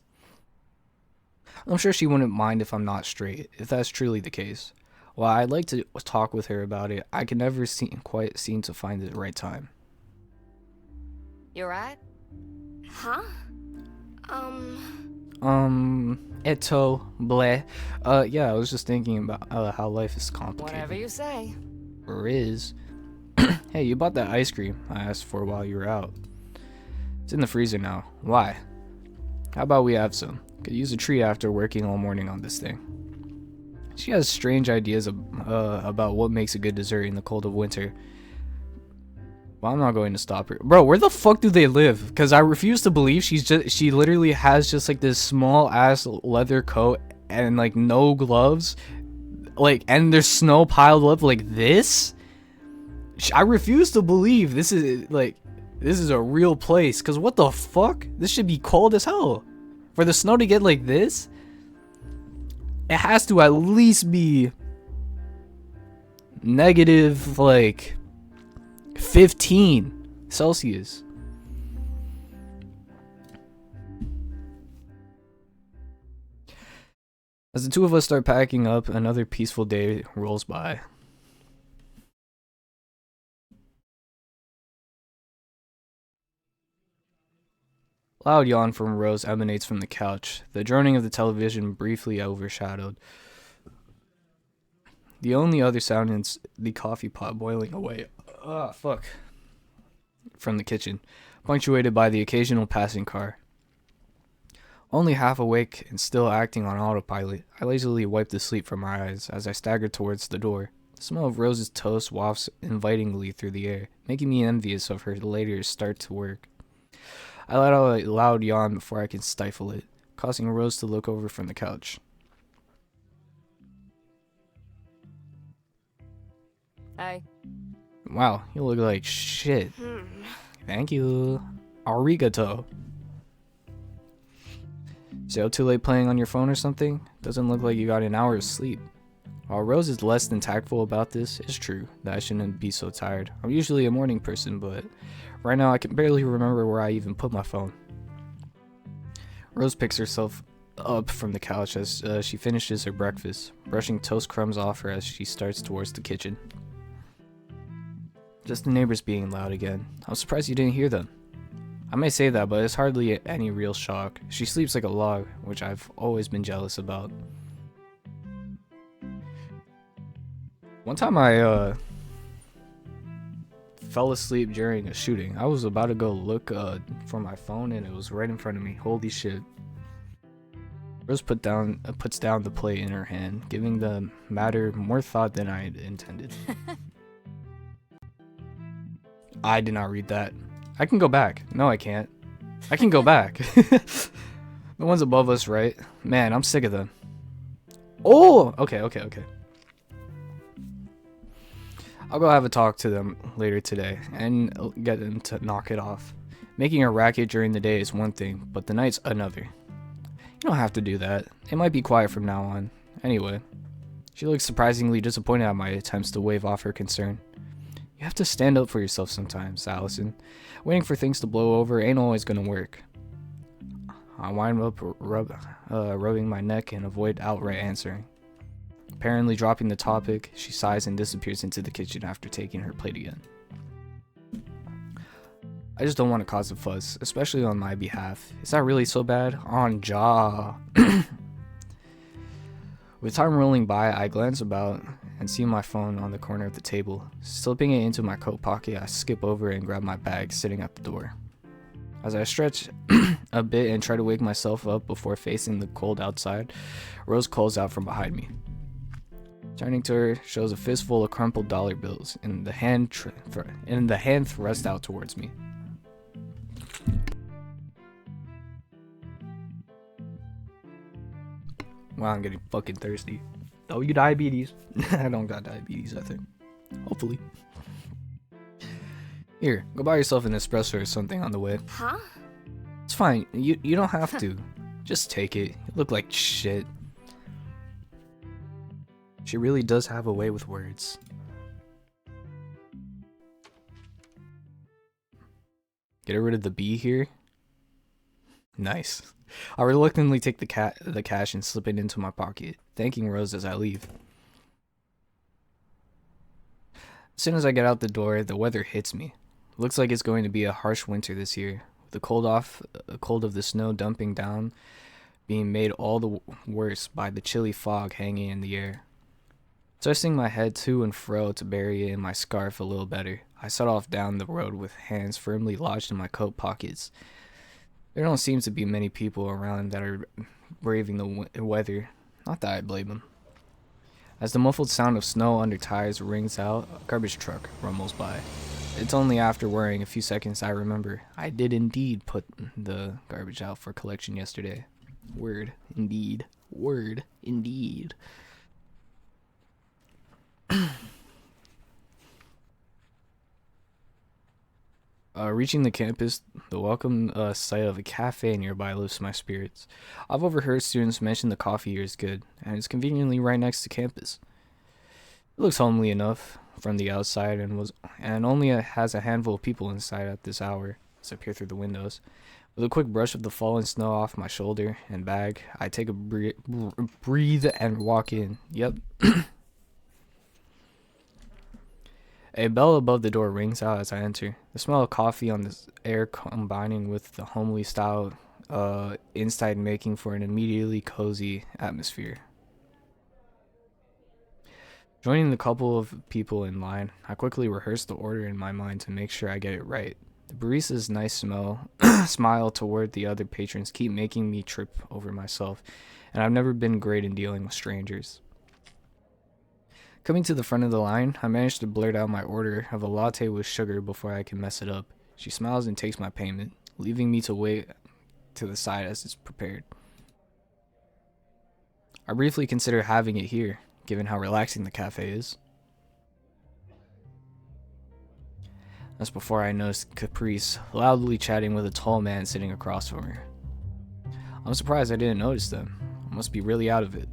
I'm sure she wouldn't mind if I'm not straight, if that's truly the case. While I'd like to talk with her about it, I can never quite seem to find the right time. You right? Huh? Eto, bleh. Yeah, I was just thinking about how life is complicated. Whatever you say. Or is. Hey, you bought that ice cream I asked for while you were out. It's in the freezer now. Why? How about we have some? Could use a treat after working all morning on this thing. She has strange ideas about what makes a good dessert in the cold of winter. Well, I'm not going to stop her. Bro, where the fuck do they live? Because I refuse to believe she literally has just like this small ass leather coat and like no gloves. Like, and there's snow piled up like this? I refuse to believe this is a real place. Because what the fuck? This should be cold as hell. For the snow to get like this? It has to at least be negative like 15 Celsius. As the two of us start packing up, another peaceful day rolls by. Loud yawn from Rose emanates from the couch, the droning of the television briefly overshadowed. The only other sound is the coffee pot boiling away. Fuck. From the kitchen, punctuated by the occasional passing car. Only half awake and still acting on autopilot, I lazily wipe the sleep from my eyes as I stagger towards the door. The smell of Rose's toast wafts invitingly through the air, making me envious of her later start to work. I let out a loud yawn before I can stifle it, causing Rose to look over from the couch. Hey. Wow, you look like shit. Thank you. Arigato. Stay up too late playing on your phone or something? Doesn't look like you got an hour of sleep. While Rose is less than tactful about this, it's true that I shouldn't be so tired. I'm usually a morning person, but right now I can barely remember where I even put my phone. Rose picks herself up from the couch as she finishes her breakfast, brushing toast crumbs off her as she starts towards the kitchen. Just the neighbors being loud again. I'm surprised you didn't hear them. I may say that, but it's hardly any real shock. She sleeps like a log, which I've always been jealous about. One time I fell asleep during a shooting. I was about to go look for my phone and it was right in front of me. Holy shit. Rose puts down the plate in her hand, giving the matter more thought than I had intended. I did not read that. I can go back. No, I can't. I can go back. The ones above us, right? Man, I'm sick of them. Oh! Okay. I'll go have a talk to them later today and get them to knock it off. Making a racket during the day is one thing, but the night's another. You don't have to do that. It might be quiet from now on. Anyway, she looks surprisingly disappointed at my attempts to wave off her concern. You have to stand up for yourself sometimes, Allison. Waiting for things to blow over ain't always gonna work. I wind up rubbing my neck and avoid outright answering. Apparently dropping the topic, she sighs and disappears into the kitchen after taking her plate again. I just don't want to cause a fuss, especially on my behalf. Is that really so bad? On jaw. With time rolling by, I glance about and see my phone on the corner of the table. Slipping it into my coat pocket, I skip over and grab my bag sitting at the door. As I stretch a bit and try to wake myself up before facing the cold outside, Rose calls out from behind me. Turning to her, shows a fistful of crumpled dollar bills in the hand thrust out towards me. Wow, I'm getting fucking thirsty. Oh, you diabetes? I don't got diabetes, I think. Hopefully. Here, go buy yourself an espresso or something on the way. Huh? It's fine. You don't have to. Just take it. You look like shit. She really does have a way with words. Get rid of the B here. Nice. I reluctantly take the cash and slip it into my pocket, thanking Rose as I leave. As soon as I get out the door, the weather hits me. Looks like it's going to be a harsh winter this year, with the cold of the snow dumping down being made all the worse by the chilly fog hanging in the air. Twisting my head to and fro to bury it in my scarf a little better, I set off down the road with hands firmly lodged in my coat pockets. There don't seem to be many people around that are braving the weather. Not that I blame them. As the muffled sound of snow under tires rings out, a garbage truck rumbles by. It's only after worrying a few seconds I remember I did indeed put the garbage out for collection yesterday. Word indeed. Word indeed. Reaching the campus, the welcome sight of a cafe nearby lifts my spirits. I've overheard students mention the coffee here is good, and it's conveniently right next to campus. It looks homely enough from the outside and only has a handful of people inside at this hour as I peer through the windows. With a quick brush of the fallen snow off my shoulder and bag, I take a breathe and walk in. Yep. A bell above the door rings out as I enter. The smell of coffee on the air combining with the homely style inside making for an immediately cozy atmosphere. Joining the couple of people in line, I quickly rehearse the order in my mind to make sure I get it right. The barista's nice smile toward the other patrons keep making me trip over myself, and I've never been great in dealing with strangers. Coming to the front of the line, I manage to blurt out my order of a latte with sugar before I can mess it up. She smiles and takes my payment, leaving me to wait to the side as it's prepared. I briefly consider having it here, given how relaxing the cafe is. That's before I notice Caprice loudly chatting with a tall man sitting across from her. I'm surprised I didn't notice them. I must be really out of it.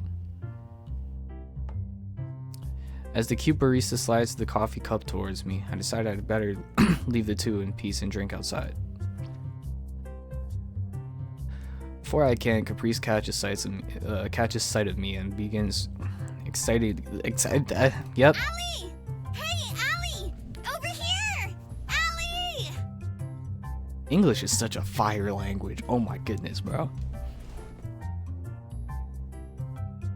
As the cute barista slides the coffee cup towards me, I decide I'd better leave the two in peace and drink outside. Before I can, Caprice catches sight of me and begins excited. Yep. Allie! Hey, Allie! Over here! Allie! English is such a fire language. Oh my goodness, bro.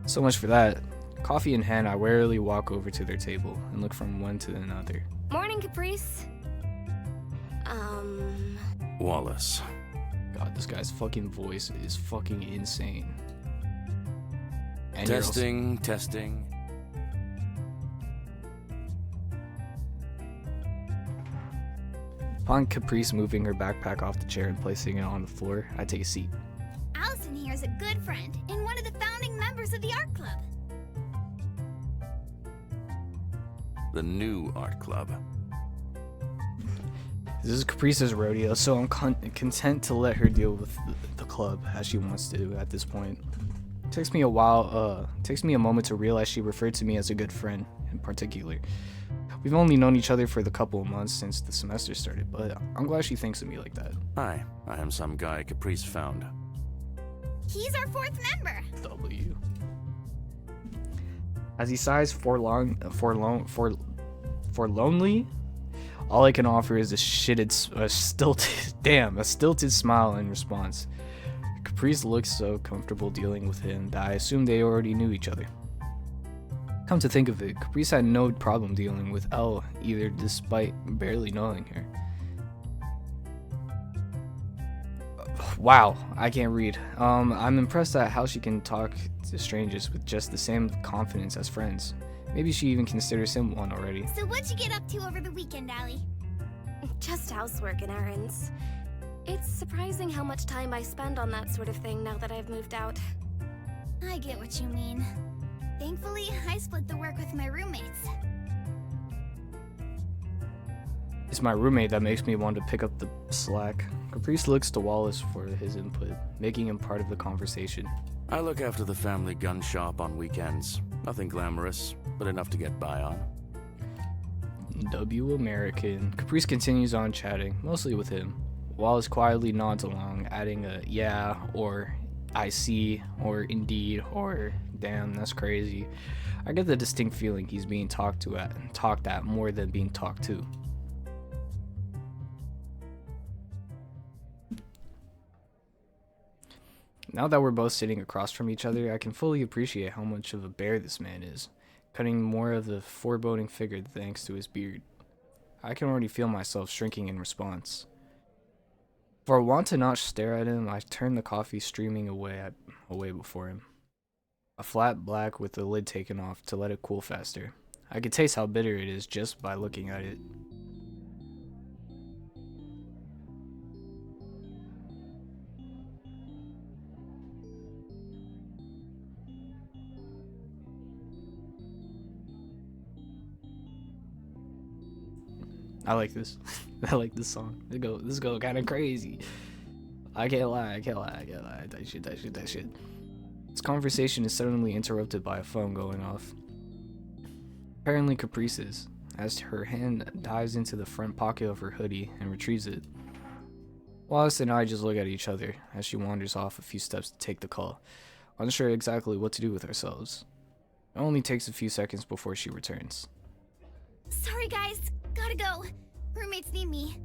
So much for that. Coffee in hand, I warily walk over to their table and look from one to another. Morning, Caprice. Wallace. God, this guy's fucking voice is fucking insane. And Testing. Upon Caprice moving her backpack off the chair and placing it on the floor, I take a seat. Allison here is a good friend and one of the founding members of the art club. the new art club. This is Caprice's rodeo, so I'm content to let her deal with the club as she wants to at this point. Takes me a moment to realize she referred to me as a good friend in particular. We've only known each other for the couple of months since the semester started, but I'm glad she thinks of me like that. Hi, I am some guy Caprice found. He's our fourth member. W. As he sighs forlornly, all I can offer is a stilted smile in response. Caprice looks so comfortable dealing with him that I assumed they already knew each other. Come to think of it, Caprice had no problem dealing with Elle either, despite barely knowing her. Wow, I can't read. I'm impressed at how she can talk to strangers with just the same confidence as friends. Maybe she even considers him one already. So what'd you get up to over the weekend, Allie? Just housework and errands. It's surprising how much time I spend on that sort of thing now that I've moved out. I get what you mean. Thankfully, I split the work with my roommates. It's my roommate that makes me want to pick up the slack. Caprice looks to Wallace for his input, making him part of the conversation. I look after the family gun shop on weekends. Nothing glamorous, but enough to get by on. W American. Caprice continues on chatting, mostly with him. Wallace quietly nods along, adding a yeah, or I see, or indeed, or damn, that's crazy. I get the distinct feeling he's being talked at more than being talked to. Now that we're both sitting across from each other, I can fully appreciate how much of a bear this man is, cutting more of the foreboding figure thanks to his beard. I can already feel myself shrinking in response. For a want to not stare at him, I turn the coffee streaming away before him. A flat black with the lid taken off to let it cool faster. I could taste how bitter it is just by looking at it. I like this. I like this song. This go kind of crazy. I can't lie. That shit. This conversation is suddenly interrupted by a phone going off. Apparently Caprice's, as her hand dives into the front pocket of her hoodie and retrieves it. Wallace and I just look at each other as she wanders off a few steps to take the call, unsure exactly what to do with ourselves. It only takes a few seconds before she returns. Sorry, guys. Gotta go. Roommates need me.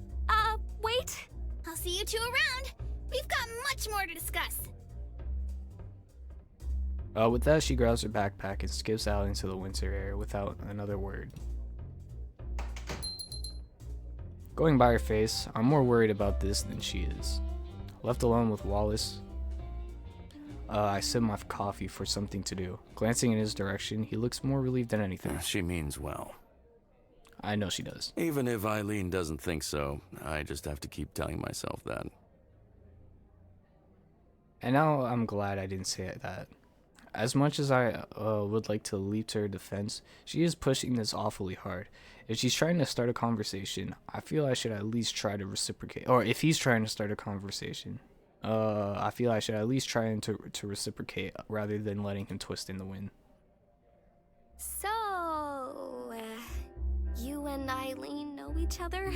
Wait. I'll see you two around. We've got much more to discuss. With that, she grabs her backpack and skips out into the winter air without another word. Going by her face, I'm more worried about this than she is. Left alone with Wallace, I sip my coffee for something to do. Glancing in his direction, he looks more relieved than anything. She means well. I know she does. Even if Eileen doesn't think so, I just have to keep telling myself that. And now I'm glad I didn't say that. As much as I would like to leap to her defense, she is pushing this awfully hard. If she's trying to start a conversation, I feel I should at least try to reciprocate. Or if he's trying to start a conversation, I feel I should at least try to reciprocate rather than letting him twist in the wind. So, you and Eileen know each other?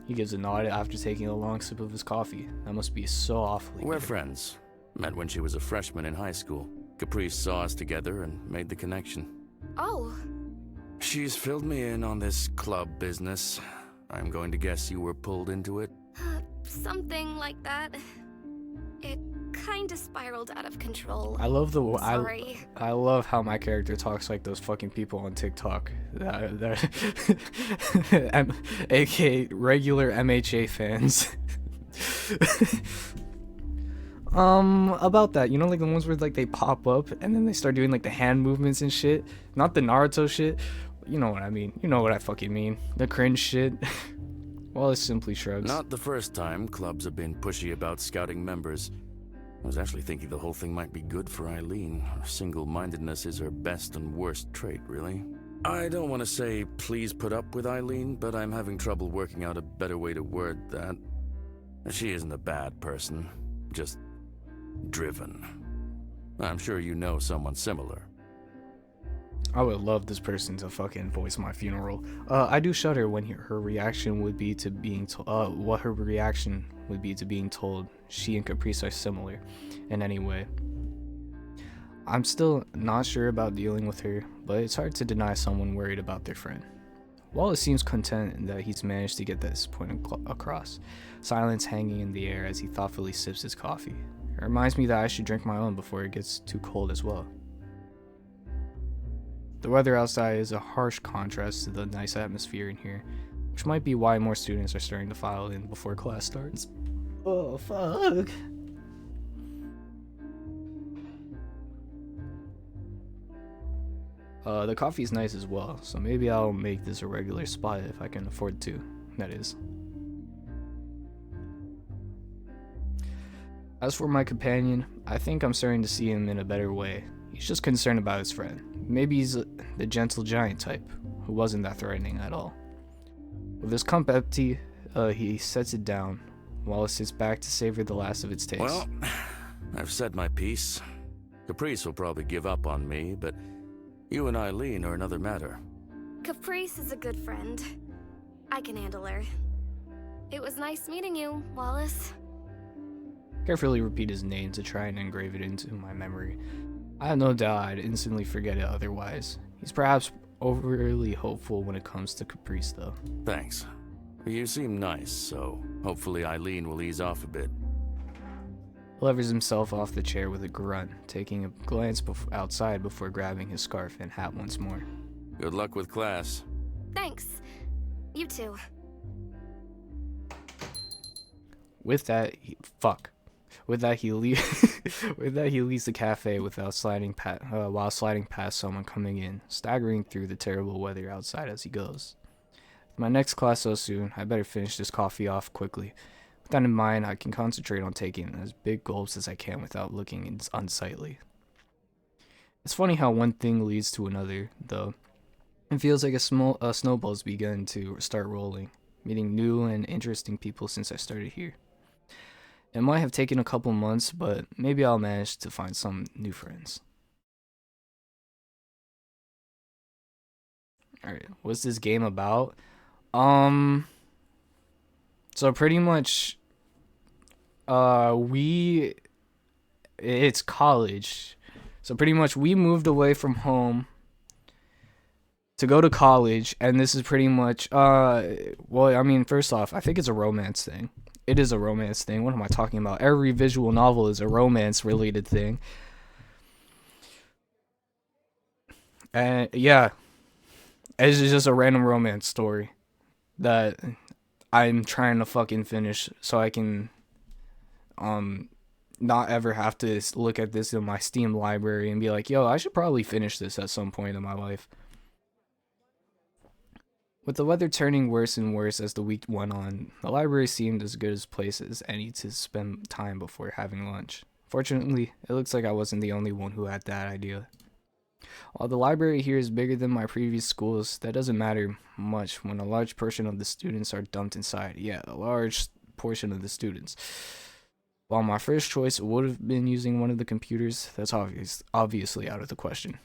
He gives a nod after taking a long sip of his coffee. That must be so awfully We're good. friends. Met when she was a freshman in high school. Caprice saw us together and made the connection. Oh. She's filled me in on this club business. I'm going to guess you were pulled into it? Something like that. It kinda spiraled out of control. I love Sorry. I love how my character talks like those fucking people on TikTok. AKA regular MHA fans. About that, you know, like the ones where like they pop up and then they start doing like the hand movements and shit. Not the Naruto shit. You know what I mean. You know what I fucking mean. The cringe shit. Wallace simply shrugs. Not the first time clubs have been pushy about scouting members. I was actually thinking the whole thing might be good for Eileen. Single-mindedness is her best and worst trait, really. I don't want to say please put up with Eileen, but I'm having trouble working out a better way to word that. She isn't a bad person, just driven. I'm sure you know someone similar. I would love this person to fucking voice my funeral. I do shudder when her reaction would be to being told, what her reaction would be to being told she and Caprice are similar in any way. I'm still not sure about dealing with her, but it's hard to deny someone worried about their friend. Wallace seems content that he's managed to get this point across, silence hanging in the air as he thoughtfully sips his coffee. It reminds me that I should drink my own before it gets too cold as well. The weather outside is a harsh contrast to the nice atmosphere in here, which might be why more students are starting to file in before class starts. Oh, fuck. The coffee's nice as well, so maybe I'll make this a regular spot if I can afford to, that is. As for my companion, I think I'm starting to see him in a better way. He's just concerned about his friend. Maybe he's the gentle giant type, who wasn't that threatening at all. With his cup empty, he sets it down, while it sits back to savor the last of its taste. Well, I've said my piece. Caprice will probably give up on me, but you and Eileen are another matter. Caprice is a good friend. I can handle her. It was nice meeting you, Wallace. Carefully repeat his name to try and engrave it into my memory. I have no doubt I'd instantly forget it otherwise. He's perhaps overly hopeful when it comes to Caprice, though. Thanks. You seem nice, so hopefully Eileen will ease off a bit. He levers himself off the chair with a grunt, taking a glance outside before grabbing his scarf and hat once more. Good luck with class. Thanks. You too. With that, he leaves the cafe without while sliding past someone coming in, staggering through the terrible weather outside as he goes. With my next class so soon, I better finish this coffee off quickly. With that in mind, I can concentrate on taking as big gulps as I can without looking unsightly. It's funny how one thing leads to another, though. It feels like a snowball's begun to start rolling, meeting new and interesting people since I started here. It might have taken a couple months, but maybe I'll manage to find some new friends. Alright, what's this game about? So pretty much, it's college. So pretty much we moved away from home to go to college, and this is pretty much, well, I mean, first off, I think it's a romance thing. It is a romance thing. What am I talking about? Every visual novel is a romance-related thing. And yeah, it's just a random romance story that I'm trying to fucking finish so I can not ever have to look at this in my Steam library and be like, yo, I should probably finish this at some point in my life. With the weather turning worse and worse as the week went on, the library seemed as good a place as any to spend time before having lunch. Fortunately, it looks like I wasn't the only one who had that idea. While the library here is bigger than my previous schools, that doesn't matter much when a large portion of the students are dumped inside. Yeah, a large portion of the students. While my first choice would have been using one of the computers, that's obviously out of the question.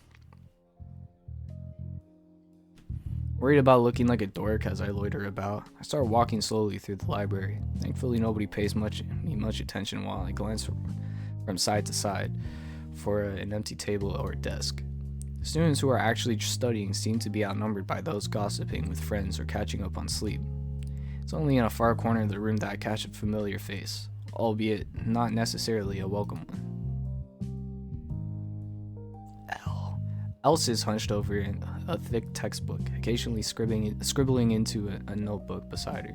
Worried about looking like a dork as I loiter about, I start walking slowly through the library. Thankfully, nobody pays much attention while I glance from side to side for an empty table or desk. The students who are actually studying seem to be outnumbered by those gossiping with friends or catching up on sleep. It's only in a far corner of the room that I catch a familiar face, albeit not necessarily a welcome one. Else is hunched over in a thick textbook, occasionally scribbling into a notebook beside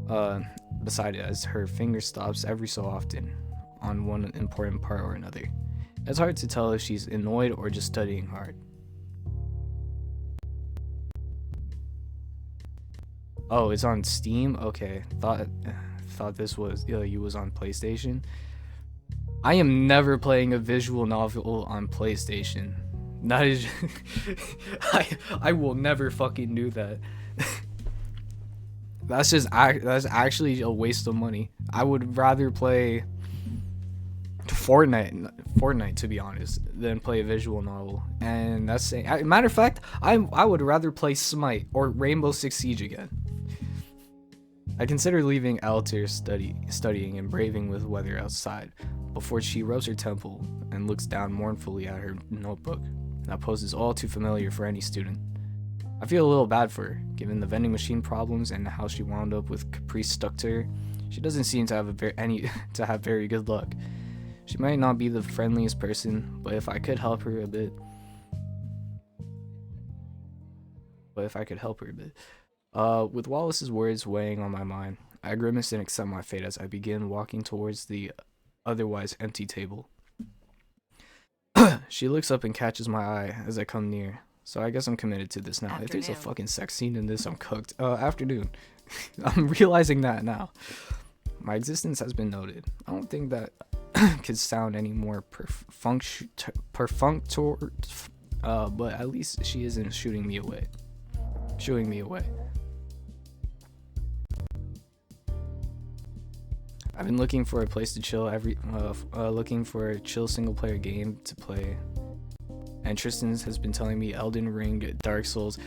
her. Beside it, as her finger stops every so often on one important part or another. It's hard to tell if she's annoyed or just studying hard. Oh, it's on Steam? Okay, thought this was you was on PlayStation. I am never playing a visual novel on PlayStation. That is, I will never fucking do that. That's actually a waste of money. I would rather play Fortnite to be honest, than play a visual novel. And that's saying, matter of fact, I would rather play Smite or Rainbow Six Siege again. I consider leaving Altair studying and braving with weather outside before she rubs her temple and looks down mournfully at her notebook. That pose is all too familiar for any student. I feel a little bad for her, given the vending machine problems and how she wound up with Caprice stuck to her. She doesn't seem to have very good luck. She might not be the friendliest person, but if I could help her a bit. With Wallace's words weighing on my mind, I grimace and accept my fate as I begin walking towards the otherwise empty table. She looks up and catches my eye as I come near, so I guess I'm committed to this now. Afternoon. If there's a fucking sex scene in this, I'm cooked. Afternoon. I'm realizing that now. My existence has been noted. I don't think that could sound any more perfunctory, but at least she isn't shooing me away. I've been looking for a place to chill looking for a chill single player game to play. And Tristan has been telling me Elden Ring, Dark Souls.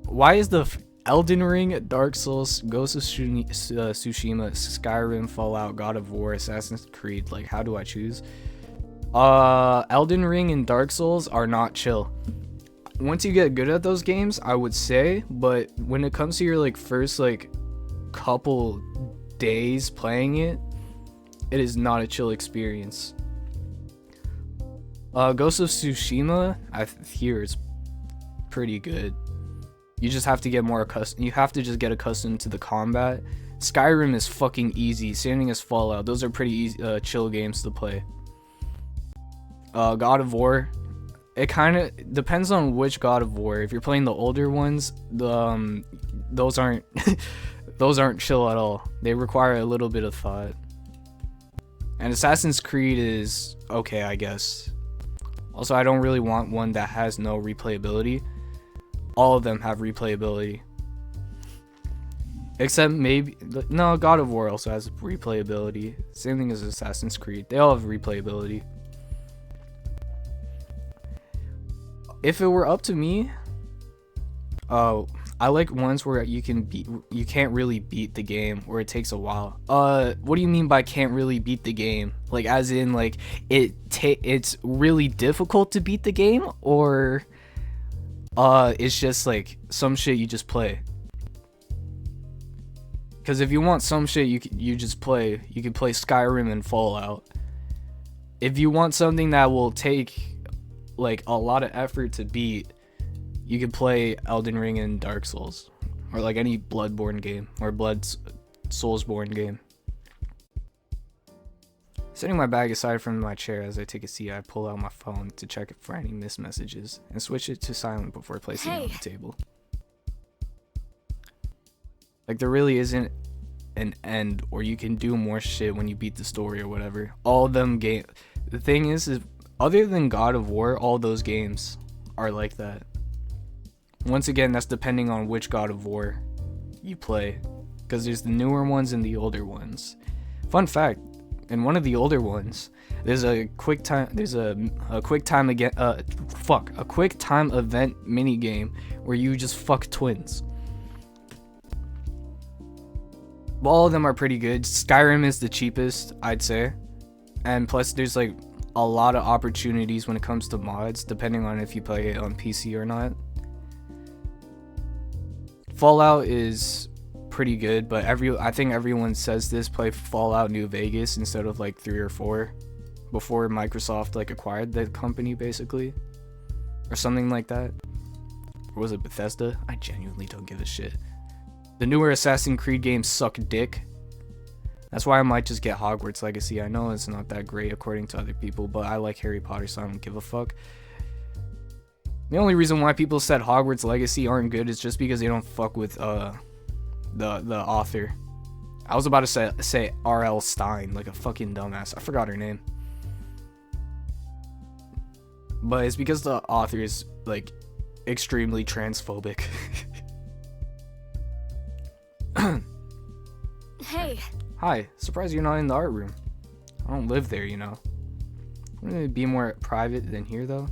Why is the Elden Ring, Dark Souls, Ghost of Tsushima, Skyrim, Fallout, God of War, Assassin's Creed? Like, how do I choose? Elden Ring and Dark Souls are not chill. Once you get good at those games, I would say, but when it comes to your like first like couple days playing it, it is not a chill experience. Ghost of Tsushima, I hear it's pretty good. You just have to get more accustomed. You have to just get accustomed to the combat. Skyrim is fucking easy. Same thing as Fallout. Those are pretty easy, chill games to play. God of War, it kind of depends on which God of War. If you're playing the older ones, those aren't those aren't chill at all. They require a little bit of thought. And Assassin's Creed is okay, I guess. Also, I don't really want one that has no replayability. All of them have replayability. Except maybe... No, God of War also has replayability. Same thing as Assassin's Creed. They all have replayability. If it were up to me... I like ones where you can't really beat the game, where it takes a while. What do you mean by can't really beat the game? Like, as in, like, it's really difficult to beat the game? Or... it's just like some shit you just play. Because if you want some shit you just play, you can play Skyrim and Fallout. If you want something that will take like a lot of effort to beat, you can play Elden Ring and Dark Souls, or like any Bloodborne game or Soulsborne game. Setting my bag aside from my chair as I take a seat, I pull out my phone to check for any missed messages and switch it to silent before placing it on the table. Like, there really isn't an end, or you can do more shit when you beat the story or whatever. All of them the thing is other than God of War, all those games are like that. Once again, that's depending on which God of War you play, because there's the newer ones and the older ones. Fun fact, in one of the older ones, there's a quick time event mini game where you just fuck twins. All of them are pretty good. Skyrim is the cheapest, I'd say, and plus there's like a lot of opportunities when it comes to mods, depending on if you play it on PC or not. Fallout is pretty good, but I think everyone says this, play Fallout New Vegas instead of like 3 or 4 before Microsoft like acquired the company, basically, or something like that. Or was it Bethesda? I genuinely don't give a shit. The newer Assassin's Creed games suck dick. That's why I might just get Hogwarts Legacy. I know it's not that great according to other people, but I like Harry Potter, so I don't give a fuck. The only reason why people said Hogwarts Legacy aren't good is just because they don't fuck with the author. I was about to say R.L. Stein, like a fucking dumbass. I forgot her name. but it's because the author is like extremely transphobic. Hey, Hi, surprised you're not in the art room. I don't live there, you know. Wouldn't it be more private than here, though?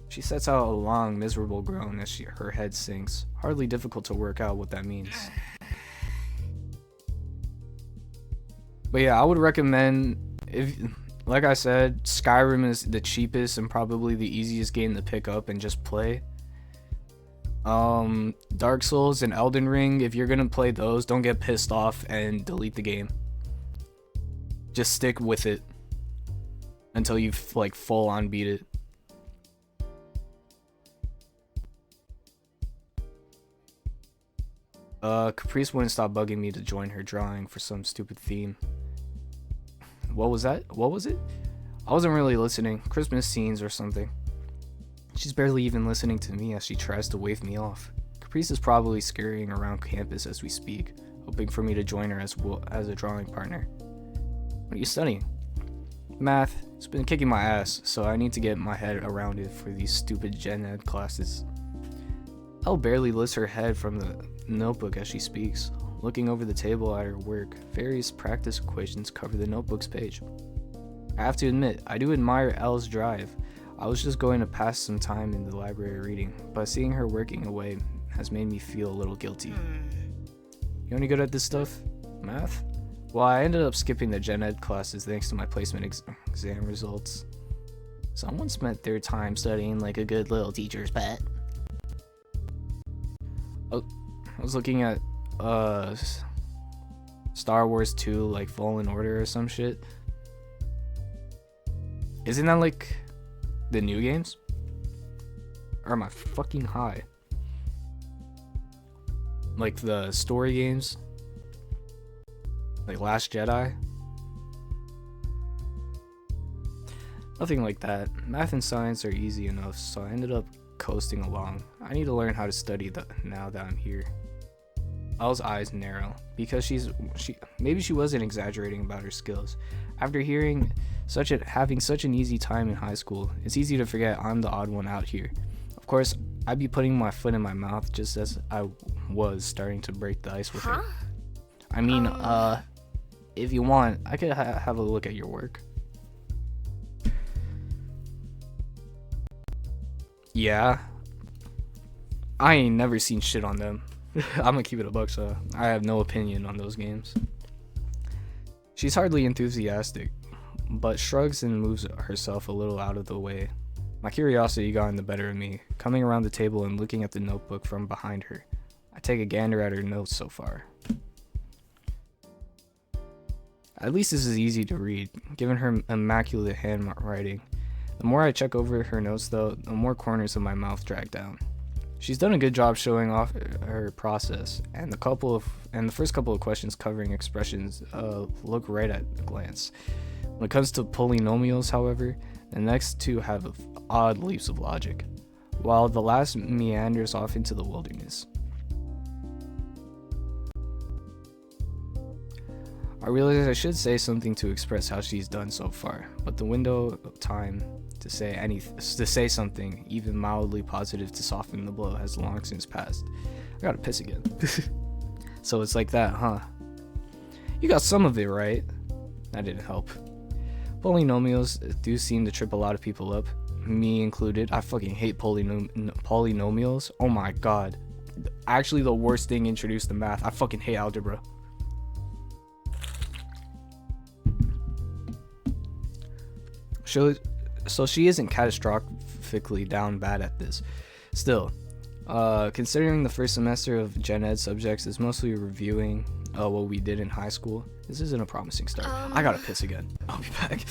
She sets out a long, miserable groan as her head sinks. Hardly difficult to work out what that means. But yeah, I would recommend, if, like I said, Skyrim is the cheapest and probably the easiest game to pick up and just play. Dark Souls and Elden Ring, if you're gonna play those, don't get pissed off and delete the game. Just stick with it until you like full on beat it. Caprice wouldn't stop bugging me to join her drawing for some stupid theme. What was that? What was it? I wasn't really listening. Christmas scenes or something. She's barely even listening to me as she tries to wave me off. Caprice is probably scurrying around campus as we speak, hoping for me to join her as a drawing partner. What are you studying? Math. It's been kicking my ass, so I need to get my head around it for these stupid gen ed classes. Elle barely lifts her head from the notebook as she speaks, looking over the table at her work. Various practice equations cover the notebook's page. I have to admit, I do admire Elle's drive. I was just going to pass some time in the library reading, but seeing her working away has made me feel a little guilty. You any good at this stuff? Math? Well, I ended up skipping the gen ed classes thanks to my placement exam results. Someone spent their time studying like a good little teacher's pet. Oh, I was looking at Star Wars 2 like Fallen Order or some shit. Isn't that like the new games? Or am I fucking high? Like the story games? Like Last Jedi? Nothing like that. Math and science are easy enough, so I ended up coasting along. I need to learn how to study now that I'm here. Elle's eyes narrow because maybe she wasn't exaggerating about her skills. After having such an easy time in high school, it's easy to forget I'm the odd one out here. Of course, I'd be putting my foot in my mouth just as I was starting to break the ice with her. I mean, if you want, I could have a look at your work. Yeah. I ain't never seen shit on them. I'm gonna keep it a buck, so I have no opinion on those games. She's hardly enthusiastic, but shrugs and moves herself a little out of the way. My curiosity got in the better of me, coming around the table and looking at the notebook from behind her. I take a gander at her notes so far. At least this is easy to read, given her immaculate handwriting. The more I check over her notes though, the more corners of my mouth drag down. She's done a good job showing off her process, and the first couple of questions covering expressions look right at a glance. When it comes to polynomials, however, the next two have odd leaps of logic, while the last meanders off into the wilderness. I realize I should say something to express how she's done so far, but the window of time to say something even mildly positive to soften the blow has long since passed. I gotta piss again. So it's like that, huh? You got some of it right. That didn't help. Polynomials do seem to trip a lot of people up, me included. I fucking hate polynomials. Oh my god. Actually the worst thing introduced to math. I fucking hate algebra. So she isn't catastrophically down bad at this. Still, considering the first semester of gen ed subjects is mostly reviewing what we did in high school, this isn't a promising start. I gotta piss again. I'll be back.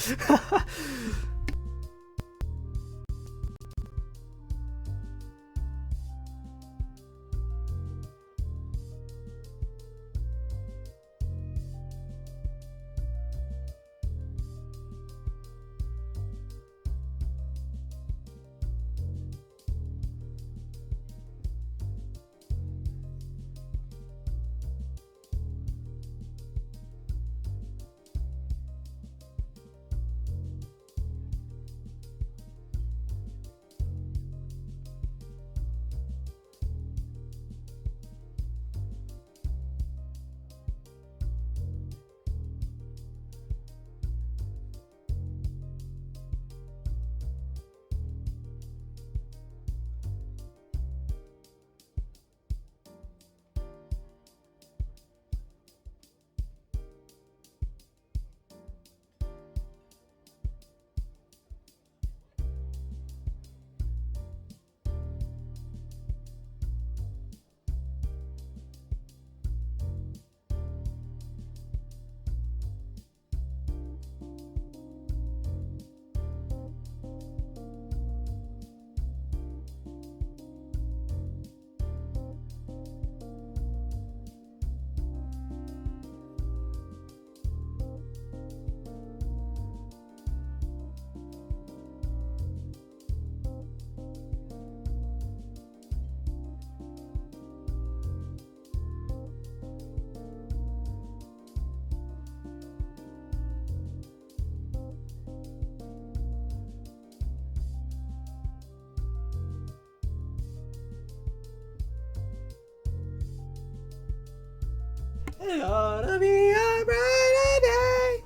It ought to be a brighter day.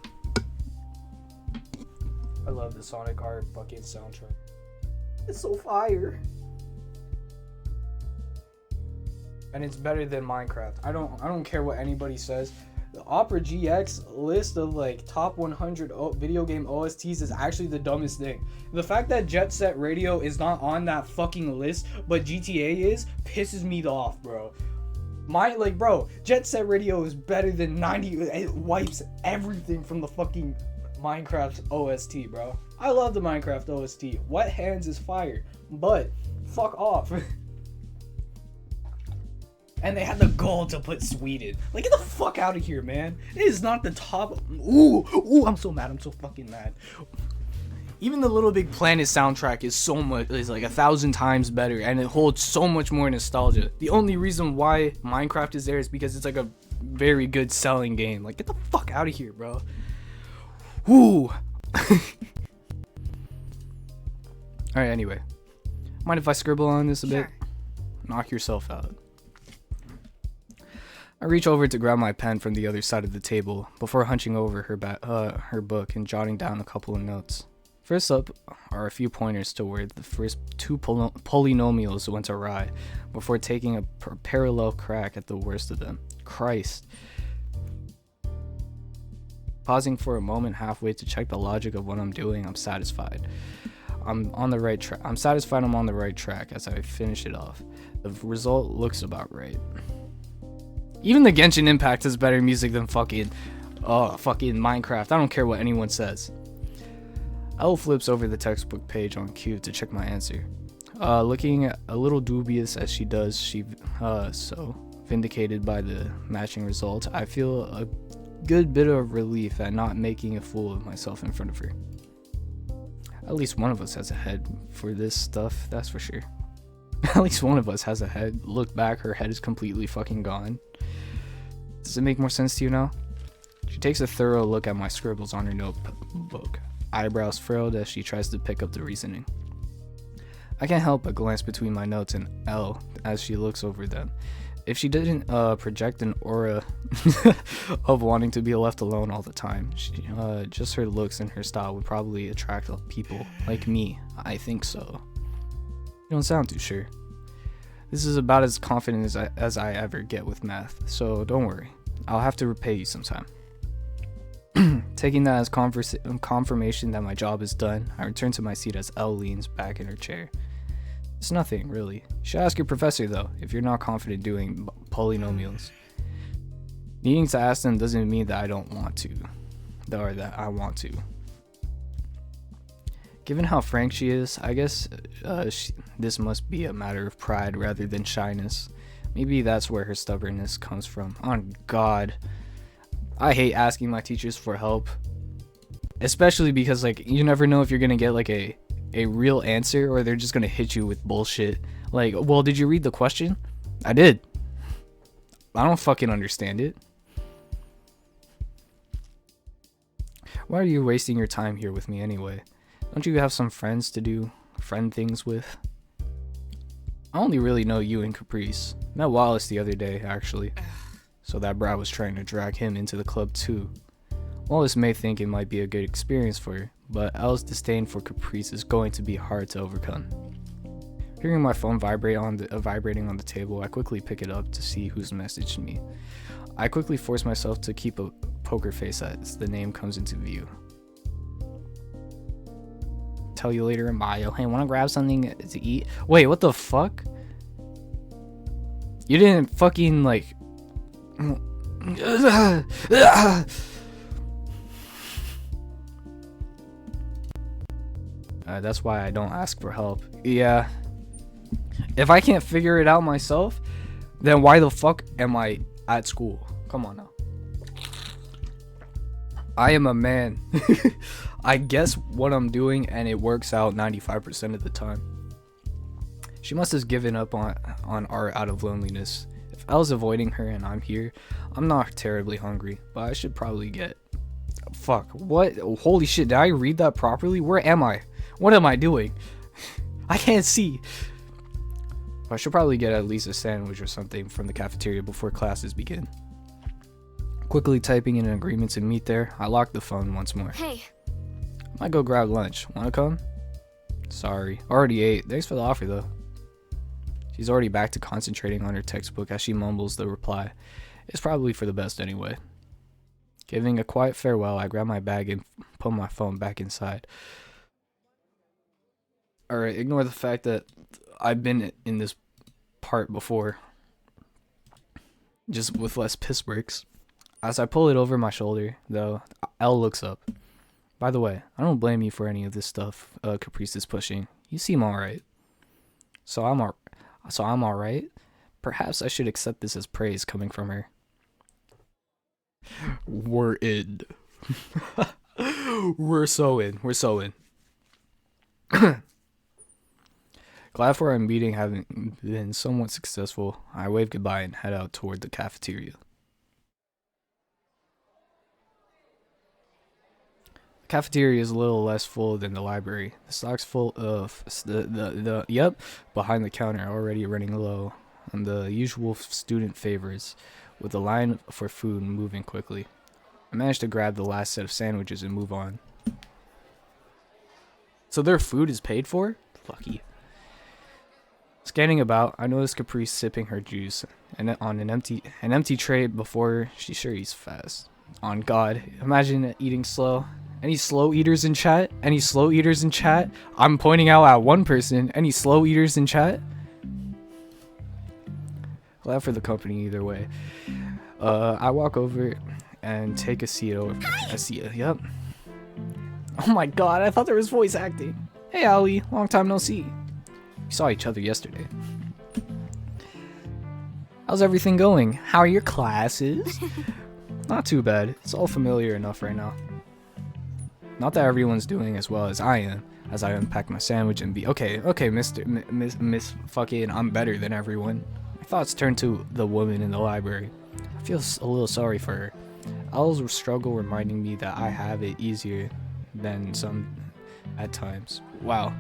I love the Sonic R fucking soundtrack. It's so fire. And it's better than Minecraft. I don't care what anybody says. The Opera GX list of like top 100 video game OSTs is actually the dumbest thing. The fact that Jet Set Radio is not on that fucking list, but GTA is, pisses me off, bro. Bro, Jet Set Radio is better than 90. It wipes everything from the fucking Minecraft OST, bro. I love the Minecraft OST. Wet Hands is fire, but fuck off. And they had the goal to put Sweden. Like, get the fuck out of here, man. It is not the top. Ooh, I'm so mad. I'm so fucking mad. Even the Little Big Planet soundtrack is like 1,000 times better, and it holds so much more nostalgia. The only reason why Minecraft is there is because it's like a very good selling game. Like, get the fuck out of here, bro. Ooh. Alright, anyway. Mind if I scribble on this a bit? Knock yourself out. I reach over to grab my pen from the other side of the table before hunching over her book and jotting down a couple of notes. First up are a few pointers to where the first two polynomials went awry before taking a parallel crack at the worst of them. Christ. Pausing for a moment halfway to check the logic of what I'm doing, I'm satisfied. I'm satisfied I'm on the right track as I finish it off. The result looks about right. Even the Genshin Impact has better music than fucking Minecraft. I don't care what anyone says. Elle flips over the textbook page on cue to check my answer. Looking a little dubious as she does, so vindicated by the matching result, I feel a good bit of relief at not making a fool of myself in front of her. At least one of us has a head for this stuff, that's for sure. At least one of us has a head. Look back, her head is completely fucking gone. Does it make more sense to you now? She takes a thorough look at my scribbles on her notebook, eyebrows furrowed as she tries to pick up the reasoning. I can't help but glance between my notes and Elle as she looks over them. If she didn't project an aura of wanting to be left alone all the time, just her looks and her style would probably attract people like me. I think so. You don't sound too sure. This is about as confident as I ever get with math, so don't worry. I'll have to repay you sometime. Taking that as confirmation that my job is done, I return to my seat as Elle leans back in her chair. It's nothing, really. You should ask your professor, though, if you're not confident doing polynomials. Needing to ask them doesn't mean that I don't want to, or that I want to. Given how frank she is, I guess this must be a matter of pride rather than shyness. Maybe that's where her stubbornness comes from. On God. I hate asking my teachers for help. Especially because, like, you never know if you're gonna get, like, a real answer or they're just gonna hit you with bullshit. Like, well, did you read the question? I did. I don't fucking understand it. Why are you wasting your time here with me anyway? Don't you have some friends to do friend things with? I only really know you and Caprice. Met Wallace the other day, actually. So that brat was trying to drag him into the club too. Wallace may think it might be a good experience for her, but Elle's disdain for Caprice is going to be hard to overcome. Hearing my phone vibrating on the table, I quickly pick it up to see who's messaged me. I quickly force myself to keep a poker face as the name comes into view. Tell you later in bio. Hey, wanna grab something to eat? Wait, what the fuck? You didn't fucking like... That's why I don't ask for help. Yeah. If I can't figure it out myself, then why the fuck am I at school? Come on now. I am a man. I guess what I'm doing and it works out 95% of the time. She must have given up on art out of loneliness. If Elle's avoiding her and I'm here, I'm not terribly hungry, but I should probably get... Fuck, what? Holy shit, did I read that properly? Where am I? What am I doing? I can't see. I should probably get at least a sandwich or something from the cafeteria before classes begin. Quickly typing in an agreement to meet there, I locked the phone once more. Hey, Might go grab lunch. Wanna come? Sorry. Already ate. Thanks for the offer though. She's already back to concentrating on her textbook as she mumbles the reply. It's probably for the best anyway. Giving a quiet farewell, I grab my bag and put my phone back inside. Alright, ignore the fact that I've been in this part before. Just with less piss breaks. As I pull it over my shoulder, though, Elle looks up. By the way, I don't blame you for any of this stuff Caprice is pushing. You seem alright. So I'm alright? Perhaps I should accept this as praise coming from her. We're in. We're so in. Glad for our meeting having been somewhat successful, I wave goodbye and head out toward the cafeteria. The cafeteria is a little less full than the library. The stock's full of yep, behind the counter already running low on the usual student favorites, with the line for food moving quickly. I managed to grab the last set of sandwiches and move on. So their food is paid for? Lucky. Scanning about, I noticed Caprice sipping her juice and on an empty tray before her. She sure eats fast. On God, imagine eating slow. Any slow eaters in chat? Any slow eaters in chat? I'm pointing out at one person. Any slow eaters in chat? Glad for the company either way. I walk over and take a seat over. Yep. Oh my God, I thought there was voice acting. Hey Ali, long time no see. We saw each other yesterday. How's everything going? How are your classes? Not too bad. It's all familiar enough right now. Not that everyone's doing as well as I am, as I unpack my sandwich and be okay, Miss fucking, I'm better than everyone. My thoughts turn to the woman in the library. I feel a little sorry for her. Elle's struggle reminding me that I have it easier than some at times. Wow.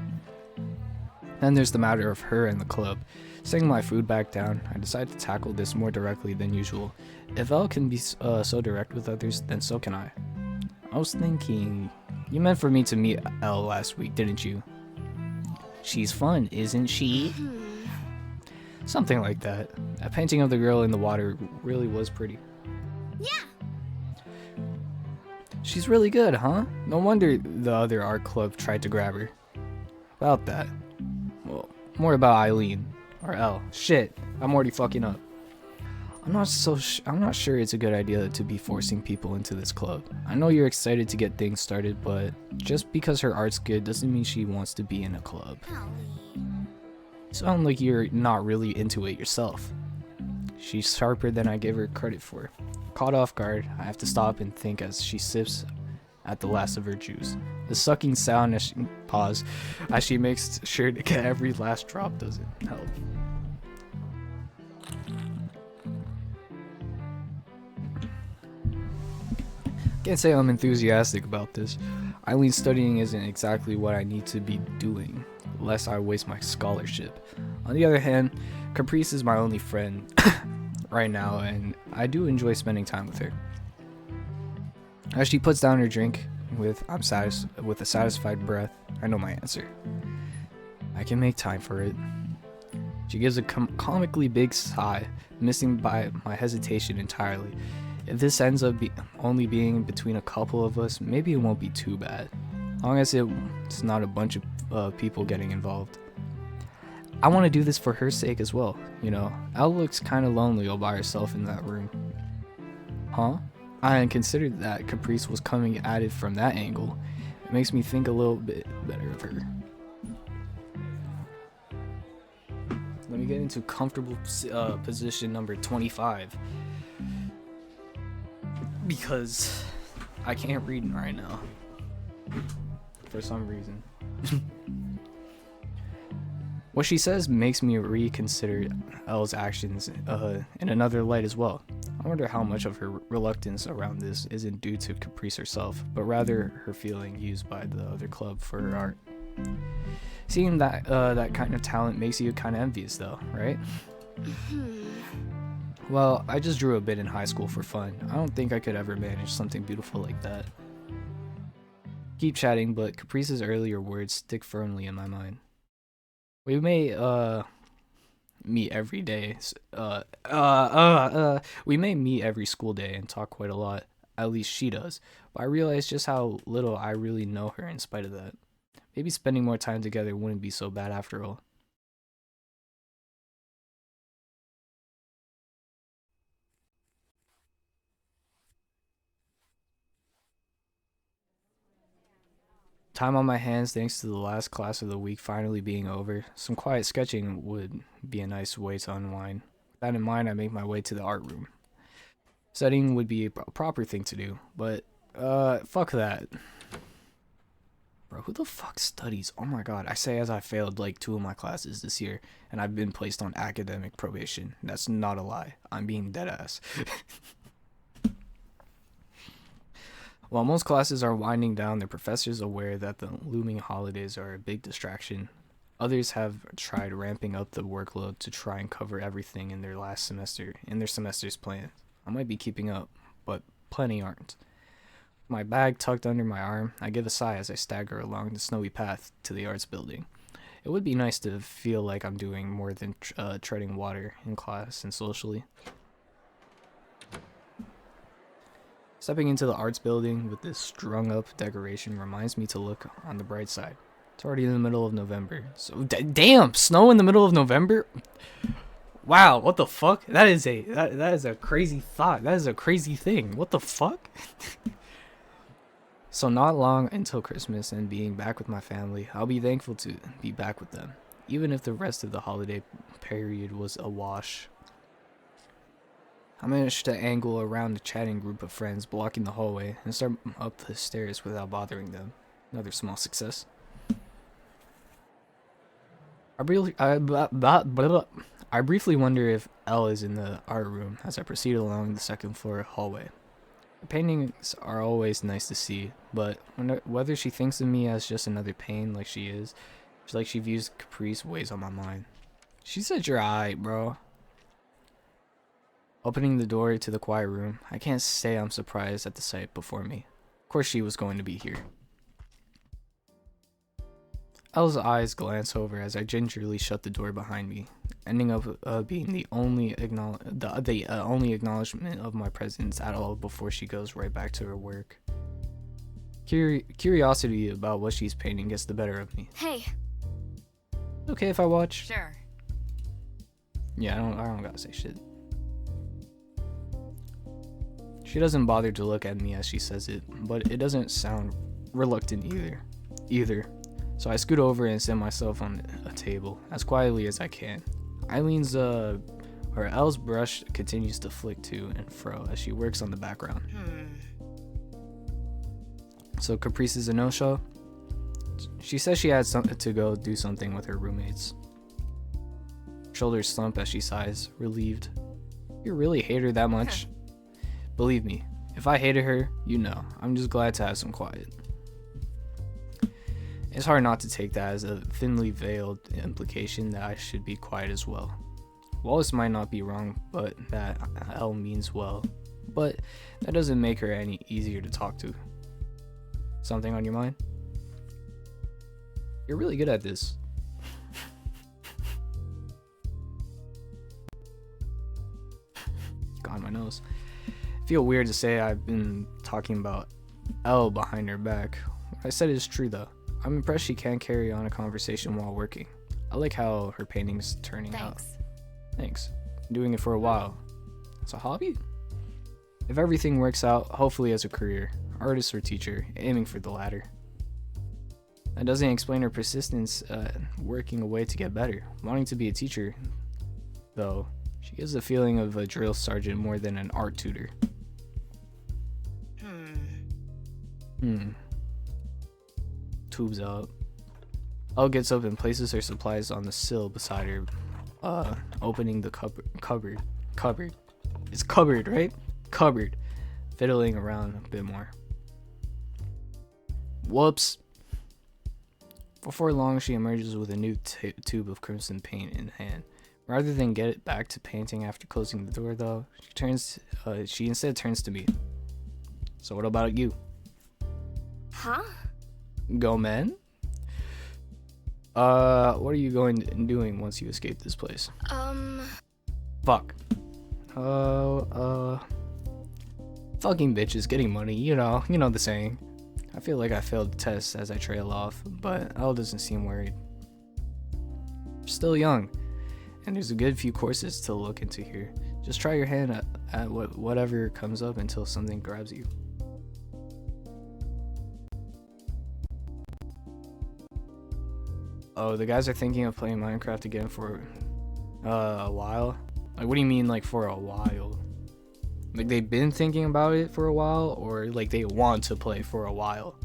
Then there's the matter of her and the club. Setting my food back down, I decide to tackle this more directly than usual. If Elle can be so direct with others, then so can I. I was thinking, you meant for me to meet Elle last week, didn't you? She's fun, isn't she? Something like that. That painting of the girl in the water really was pretty. Yeah. She's really good, huh? No wonder the other art club tried to grab her. About that. Well, more about Eileen. Or Elle. Shit, I'm already fucking up. I'm not sure it's a good idea to be forcing people into this club. I know you're excited to get things started, but just because her art's good doesn't mean she wants to be in a club. Ollie. You sound like you're not really into it yourself. She's sharper than I give her credit for. Caught off guard, I have to stop and think as she sips at the last of her juice. The sucking sound as she makes sure to get every last drop doesn't help. Can't say I'm enthusiastic about this. Eileen's studying isn't exactly what I need to be doing, lest I waste my scholarship. On the other hand, Caprice is my only friend right now, and I do enjoy spending time with her. As she puts down her drink with a satisfied breath, I know my answer. I can make time for it. She gives a comically big sigh, missing by my hesitation entirely. If this ends up only being between a couple of us, maybe it won't be too bad, as long as it's not a bunch of people getting involved. I want to do this for her sake as well, you know. Elle looks kind of lonely all by herself in that room. Huh? I hadn't considered that Caprice was coming at it from that angle. It makes me think a little bit better of her. Let me get into comfortable position number 25. Because I can't read right now. For some reason. What she says makes me reconsider Elle's actions in another light as well. I wonder how much of her reluctance around this isn't due to Caprice herself, but rather her feeling used by the other club for her art. Seeing that that kind of talent makes you kind of envious though, right? Well, I just drew a bit in high school for fun. I don't think I could ever manage something beautiful like that. Keep chatting, but Caprice's earlier words stick firmly in my mind. We may, meet every day. We may meet every school day and talk quite a lot. At least she does. But I realize just how little I really know her in spite of that. Maybe spending more time together wouldn't be so bad after all. Time on my hands thanks to the last class of the week finally being over. Some quiet sketching would be a nice way to unwind. With that in mind, I make my way to the art room. Studying would be a proper thing to do, but, fuck that. Bro, who the fuck studies? Oh my god, I say as I failed like 2 of my classes this year, and I've been placed on academic probation. That's not a lie. I'm being deadass. While most classes are winding down, the professors are aware that the looming holidays are a big distraction. Others have tried ramping up the workload to try and cover everything in their semester's plan. I might be keeping up, but plenty aren't. My bag tucked under my arm, I give a sigh as I stagger along the snowy path to the arts building. It would be nice to feel like I'm doing more than treading water in class and socially. Stepping into the arts building with this strung up decoration reminds me to look on the bright side. It's already in the middle of November. So damn, snow in the middle of November? Wow, what the fuck? That is a crazy thought. That is a crazy thing. What the fuck? So not long until Christmas and being back with my family, I'll be thankful to be back with them, even if the rest of the holiday period was a wash. I managed to angle around the chatting group of friends blocking the hallway and start up the stairs without bothering them. Another small success. I briefly wonder if Elle is in the art room as I proceed along the second floor hallway. The paintings are always nice to see, but whether she thinks of me as just another pain like she views Caprice weighs on my mind. She said you're alright, bro. Opening the door to the quiet room, I can't say I'm surprised at the sight before me. Of course she was going to be here. Elle's eyes glance over as I gingerly shut the door behind me, ending up being the only acknowledgement of my presence at all before she goes right back to her work. Curiosity about what she's painting gets the better of me. Hey. Okay if I watch? Sure. Yeah, I don't gotta say shit. She doesn't bother to look at me as she says it, but it doesn't sound reluctant either. So I scoot over and sit myself on a table as quietly as I can. Elle's brush continues to flick to and fro as she works on the background. So Caprice is a no-show? She says she had to go do something with her roommates. Shoulders slump as she sighs, relieved. You really hate her that much? Believe me, if I hated her, you know, I'm just glad to have some quiet. It's hard not to take that as a thinly veiled implication that I should be quiet as well. Wallace might not be wrong, but that Elle means well. But that doesn't make her any easier to talk to. Something on your mind? You're really good at this. God, my nose. I feel weird to say I've been talking about Elle behind her back. What I said is true though. I'm impressed she can carry on a conversation while working. I like how her painting's turning out. Thanks. Been doing it for a while. It's a hobby? If everything works out, hopefully as a career, artist or teacher, aiming for the latter. That doesn't explain her persistence working away to get better. Wanting to be a teacher, though, she gives the feeling of a drill sergeant more than an art tutor. Tubes out. Elle gets up and places her supplies on the sill beside her, opening the cupboard. It's cupboard, right? Cupboard. Fiddling around a bit more. Whoops. Before long, she emerges with a new tube of crimson paint in hand, Rather than get it back to painting after closing the door, though, she instead turns to me. So what about you? Huh? Go, man. What are you doing once you escape this place? Fuck. Fucking bitches getting money, you know the saying. I feel like I failed the test as I trail off, but Elle doesn't seem worried. Still young, and there's a good few courses to look into here. Just try your hand at whatever comes up until something grabs you. Oh, the guys are thinking of playing Minecraft again for a while? Like, what do you mean, like, for a while? Like, they've been thinking about it for a while, or like they want to play for a while?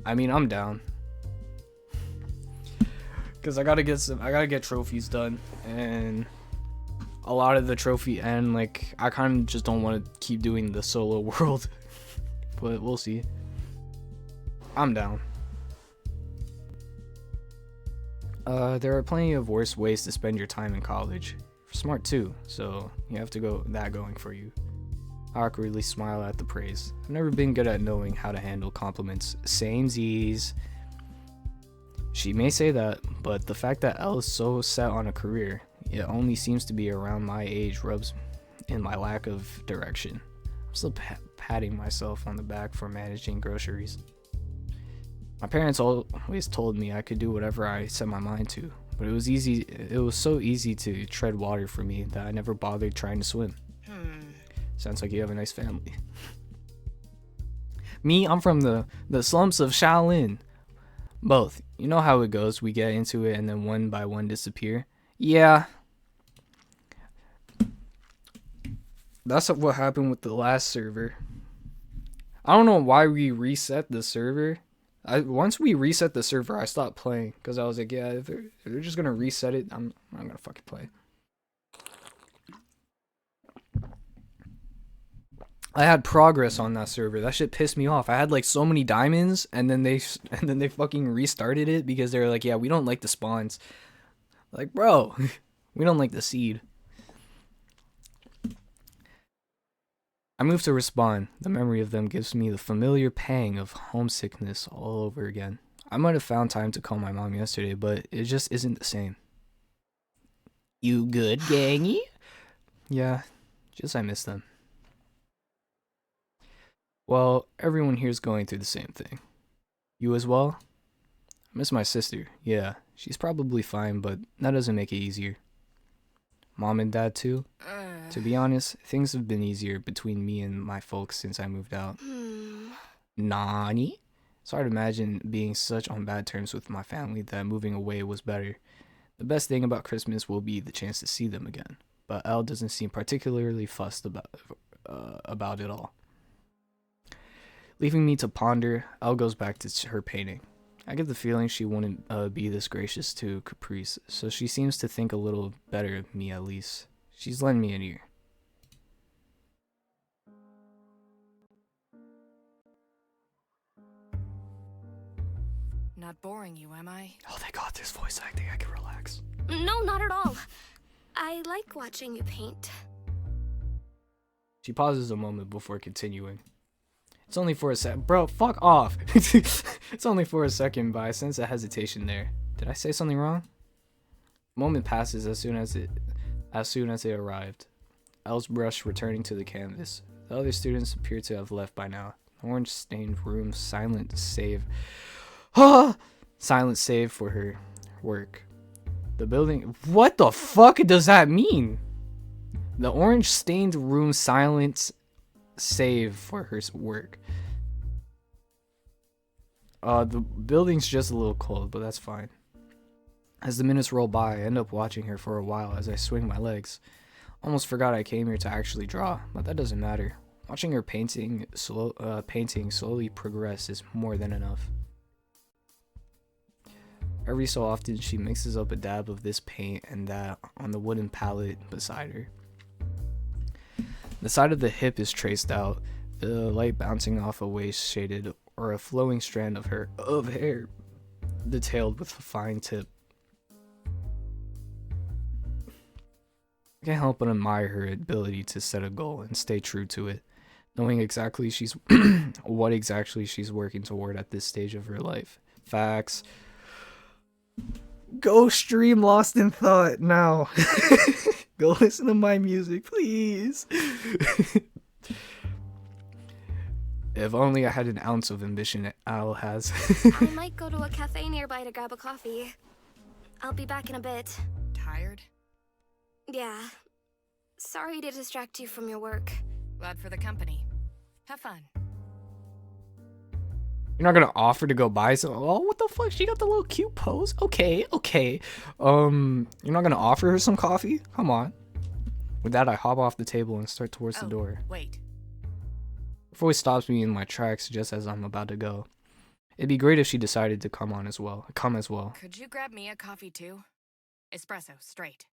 I mean, I'm down. Cause I gotta get trophies done, and a lot of the trophy end, like, I kind of just don't want to keep doing the solo world. But we'll see. I'm down. There are plenty of worse ways to spend your time in college. You're smart too, so you have to go that going for you. I awkwardly smile at the praise. I've never been good at knowing how to handle compliments. Samesies. She may say that, but the fact that Elle is so set on a career, it only seems to be around my age, rubs in my lack of direction. I'm still patting myself on the back for managing groceries. My parents always told me I could do whatever I set my mind to, but it was so easy to tread water for me that I never bothered trying to swim. Sounds like you have a nice family. Me, I'm from the slums of Shaolin. Both. You know how it goes. We get into it and then one by one disappear. Yeah. That's what happened with the last server. I don't know why we reset the server. Once we reset the server, I stopped playing because I was like, yeah, if they're just gonna reset it, I'm gonna fucking play. I had progress on that server. That shit pissed me off. I had like so many diamonds, and then they fucking restarted it because they were like, yeah, we don't like the spawns. Like, bro, we don't like the seed. I moved to Respawn. The memory of them gives me the familiar pang of homesickness all over again. I might have found time to call my mom yesterday, but it just isn't the same. You good, gangy? Yeah, just I miss them. Well, everyone here's going through the same thing. You as well? I miss my sister. Yeah, she's probably fine, but that doesn't make it easier. Mom and dad too? To be honest, things have been easier between me and my folks since I moved out. Nani? It's hard to imagine being such on bad terms with my family that moving away was better. The best thing about Christmas will be the chance to see them again, but Elle doesn't seem particularly fussed about it all. Leaving me to ponder, Elle goes back to her painting. I get the feeling she wouldn't be this gracious to Caprice, so she seems to think a little better of me at least. She's lent me an ear. Not boring you, am I? Oh, they got this voice acting. I can relax. No, not at all. I like watching you paint. She pauses a moment before continuing. It's only for a sec. Bro, fuck off. It's only for a second, but I sense a hesitation there. Did I say something wrong? A moment passes as soon as they arrived. Elle's brush returning to the canvas. The other students appear to have left by now. The orange-stained room, silent save for her work. The building. What the fuck does that mean? The orange-stained room, silent save for her work. The building's just a little cold, but that's fine. As the minutes roll by, I end up watching her for a while as I swing my legs. Almost forgot I came here to actually draw, but that doesn't matter. Watching her painting slowly progress is more than enough. Every so often, she mixes up a dab of this paint and that on the wooden palette beside her. The side of the hip is traced out, the light bouncing off a waist shaded or a flowing strand of hair detailed with a fine tip. I can't help but admire her ability to set a goal and stay true to it, knowing exactly what exactly she's working toward at this stage of her life. Facts. Go stream Lost in Thought now. Go listen to my music, please. If only I had an ounce of ambition that Al has. I might go to a cafe nearby to grab a coffee. I'll be back in a bit. Tired? Yeah. Sorry to distract you from your work. Glad for the company. Have fun. You're not gonna offer to go buy some? Oh, what the fuck? She got the little cute pose? Okay. You're not gonna offer her some coffee? Come on. With that, I hop off the table and start towards the door. Wait. Her voice stops me in my tracks just as I'm about to go. It'd be great if she decided to come as well. Could you grab me a coffee too? Espresso, straight.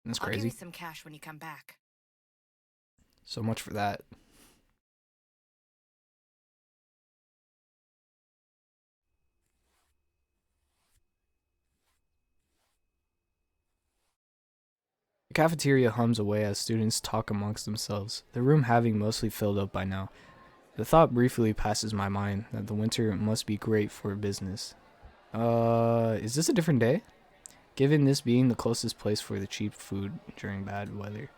That's I'll give crazy. you some cash when you come back. So much for that. The cafeteria hums away as students talk amongst themselves, the room having mostly filled up by now. The thought briefly passes my mind that the winter must be great for business. Is this a different day? Given this being the closest place for the cheap food during bad weather.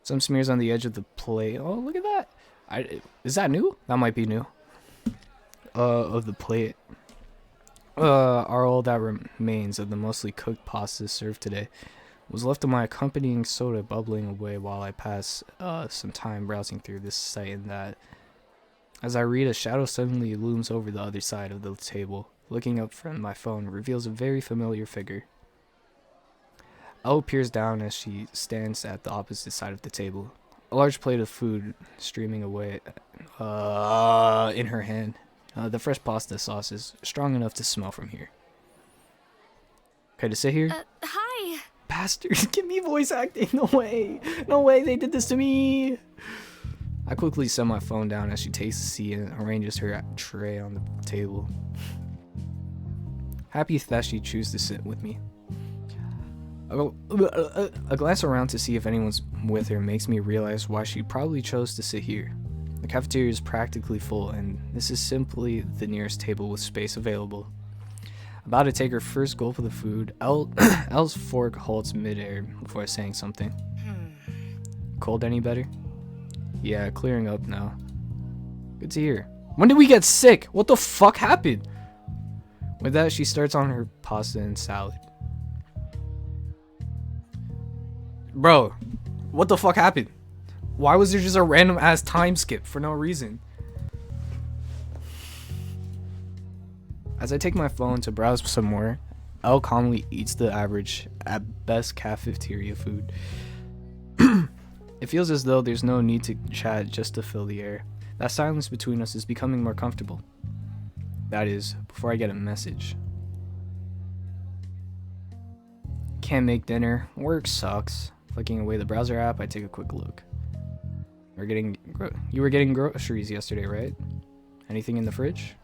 Some smears on the edge of the plate. Oh, look at that. Is that new? That might be new. Of the plate. Are all that remains of the mostly cooked pasta served today. Was left of my accompanying soda bubbling away while I pass some time browsing through this site and that. As I read, a shadow suddenly looms over the other side of the table. Looking up from my phone reveals a very familiar figure. Elle peers down as she stands at the opposite side of the table. A large plate of food streaming away in her hand. The fresh pasta sauce is strong enough to smell from here. Okay, to sit here? Hi. Bastards, give me voice acting. No way, they did this to me. I quickly set my phone down as she takes a seat and arranges her tray on the table. Happy that she chooses to sit with me. A glance around to see if anyone's with her makes me realize why she probably chose to sit here. The cafeteria is practically full, and this is simply the nearest table with space available. About to take her first gulp of the food, Elle's fork halts midair before saying something. Cold any better? Yeah, clearing up now. Good to hear. When did we get sick? What the fuck happened? With that, she starts on her pasta and salad. Bro, what the fuck happened? Why was there just a random ass time skip for no reason? As I take my phone to browse some more, Elle calmly eats the average, at best, cafeteria food. It feels as though there's no need to chat just to fill the air. That silence between us is becoming more comfortable. That is, before I get a message. Can't make dinner. Work sucks. Flicking away the browser app, I take a quick look. You were getting groceries yesterday, right? Anything in the fridge?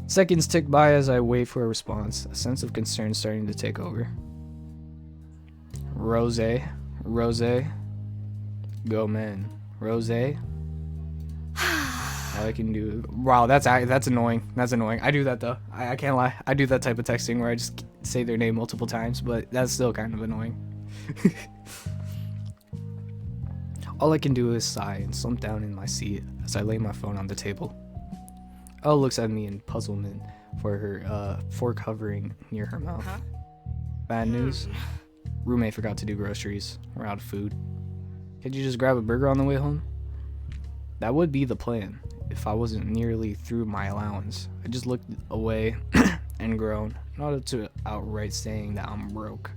Seconds tick by as I wait for a response, a sense of concern starting to take over. Rose. Go men. Rose. All I can do. Wow, that's annoying. That's annoying. I do that though. I can't lie. I do that type of texting where I just say their name multiple times, but that's still kind of annoying. All I can do is sigh and slump down in my seat as I lay my phone on the table. Elle looks at me in puzzlement for her fork hovering near her mouth. Huh? Bad news. Roommate forgot to do groceries. We're out of food. Could you just grab a burger on the way home? That would be the plan if I wasn't nearly through my allowance. I just looked away and groaned, not up to outright saying that I'm broke.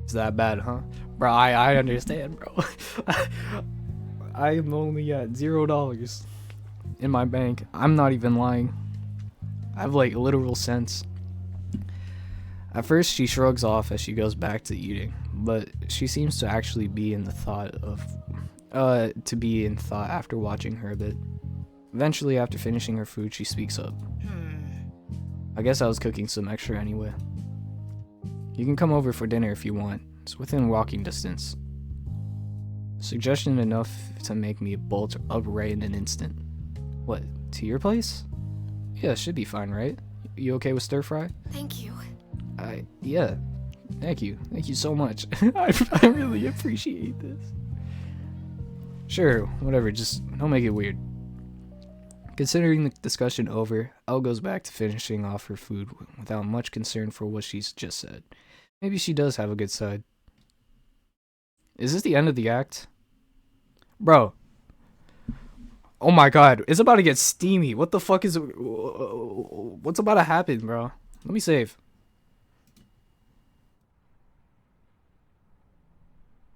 Is that bad, huh? Bro, I understand, bro. I am only at $0 in my bank. I'm not even lying. I have like literal cents. At first, she shrugs off as she goes back to eating, but she seems to actually be in thought after watching her a bit. Eventually, after finishing her food, she speaks up. I guess I was cooking some extra anyway. You can come over for dinner if you want. It's within walking distance. Suggestion enough to make me bolt upright in an instant. What, to your place? Yeah, it should be fine, right? You okay with stir fry? Thank you. Yeah. Thank you. Thank you so much. I really appreciate this. Sure, whatever, just don't make it weird. Considering the discussion over, Elle goes back to finishing off her food without much concern for what she's just said. Maybe she does have a good side. Is this the end of the act? Bro. Oh my god, it's about to get steamy. What the fuck is... What's about to happen, bro? Let me save.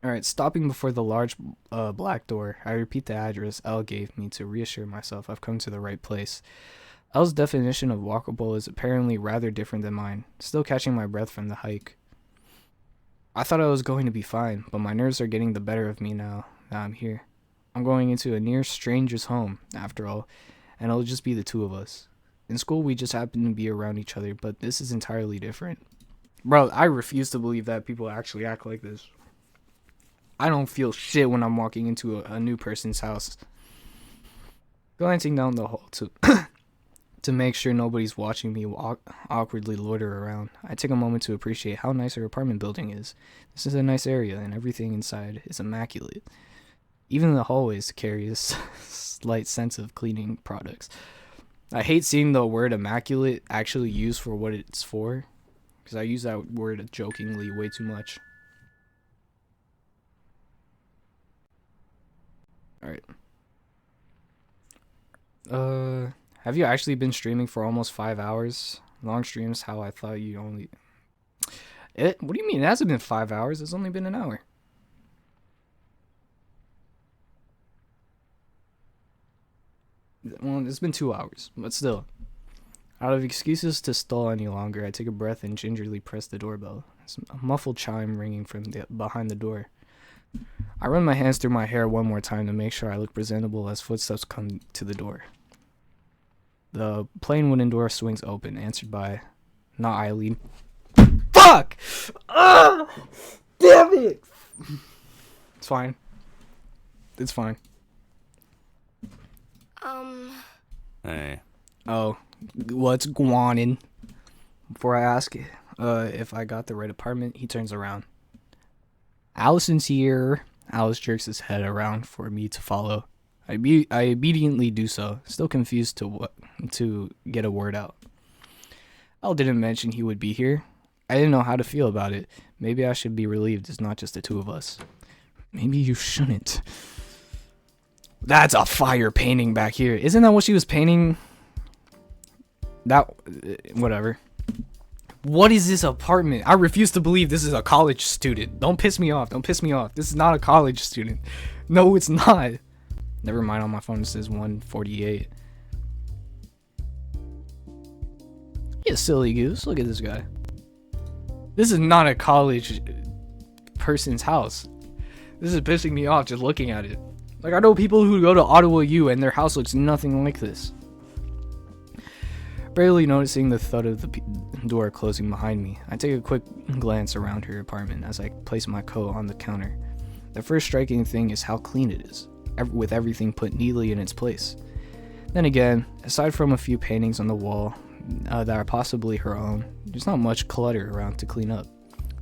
Alright, stopping before the large black door, I repeat the address Elle gave me to reassure myself I've come to the right place. Elle's definition of walkable is apparently rather different than mine, still catching my breath from the hike. I thought I was going to be fine, but my nerves are getting the better of me now that I'm here. I'm going into a near stranger's home, after all, and it'll just be the two of us. In school, we just happen to be around each other, but this is entirely different. Bro, I refuse to believe that people actually act like this. I don't feel shit when I'm walking into a new person's house. Glancing down the hall to make sure nobody's watching me awkwardly loiter around, I take a moment to appreciate how nice our apartment building is. This is a nice area, and everything inside is immaculate. Even the hallways carry a slight sense of cleaning products. I hate seeing the word immaculate actually used for what it's for, because I use that word jokingly way too much. Alright. Have you actually been streaming for almost 5 hours? Long streams, how I thought you only... What do you mean? It hasn't been 5 hours. It's only been an hour. Well, it's been 2 hours, but still. Out of excuses to stall any longer, I take a breath and gingerly press the doorbell. It's a muffled chime ringing from behind the door. I run my hands through my hair one more time to make sure I look presentable as footsteps come to the door. The plain wooden door swings open, answered by, not Eileen. Fuck! Ah! Damn it! It's fine. It's fine. Hey. Oh, what's going on? Before I ask if I got the right apartment, he turns around. Allison's here. Alice jerks his head around for me to follow. I obediently do so, still confused to get a word out. Elle didn't mention he would be here. I didn't know how to feel about it. Maybe I should be relieved it's not just the two of us. Maybe you shouldn't. That's a fire painting back here. Isn't that what she was painting? That... whatever. What is this apartment? I refuse to believe this is a college student. Don't piss me off. Don't piss me off. This is not a college student. No, it's not. Never mind, on my phone it says 148. You silly goose. Look at this guy. This is not a college person's house. This is pissing me off just looking at it. Like, I know people who go to Ottawa U and their house looks nothing like this. Barely noticing the thud of the door closing behind me, I take a quick glance around her apartment as I place my coat on the counter. The first striking thing is how clean it is, with everything put neatly in its place. Then again, aside from a few paintings on the wall that are possibly her own, there's not much clutter around to clean up.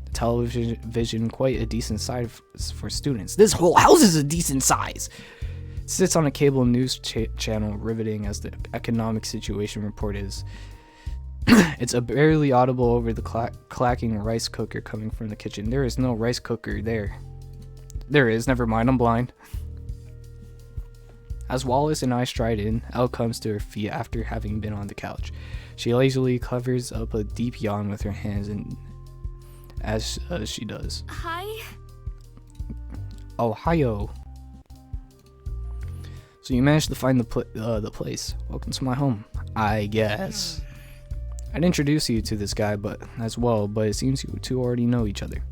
The television, quite a decent size for students. This whole house is a decent size! Sits on a cable news channel, riveting as the economic situation report is. It's a barely audible over the clacking rice cooker coming from the kitchen. There is no rice cooker there. There is, never mind, I'm blind. As Wallace and I stride in, Elle comes to her feet after having been on the couch. She lazily covers up a deep yawn with her hands, and as she does. Hi. Ohio. So you managed to find the place. Welcome to my home, I guess. I'd introduce you to this guy, but as well, but it seems you two already know each other.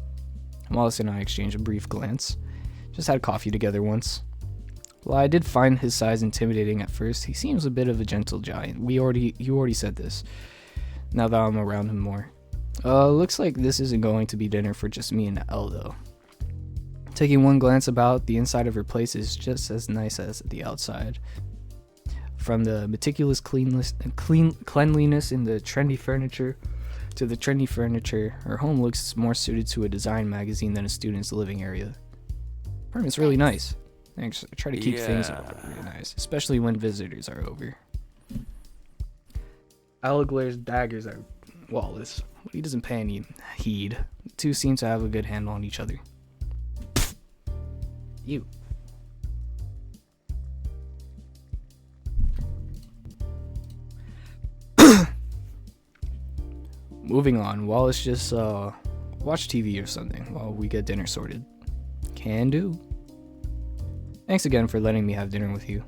Wallace and I exchanged a brief glance. Just had coffee together once. While I did find his size intimidating at first, he seems a bit of a gentle giant. You already said this. Now that I'm around him more. Looks like this isn't going to be dinner for just me and Elle though. Taking one glance about, the inside of her place is just as nice as the outside. From the meticulous cleanliness in the trendy furniture to the trendy furniture, her home looks more suited to a design magazine than a student's living area. Apartment's really nice. Thanks. I try to keep things really nice, especially when visitors are over. Elle glares daggers at Wallace, but he doesn't pay any heed. The two seem to have a good handle on each other. You. Moving on, Wallace just watch TV or something while we get dinner sorted. Can do. Thanks again for letting me have dinner with you.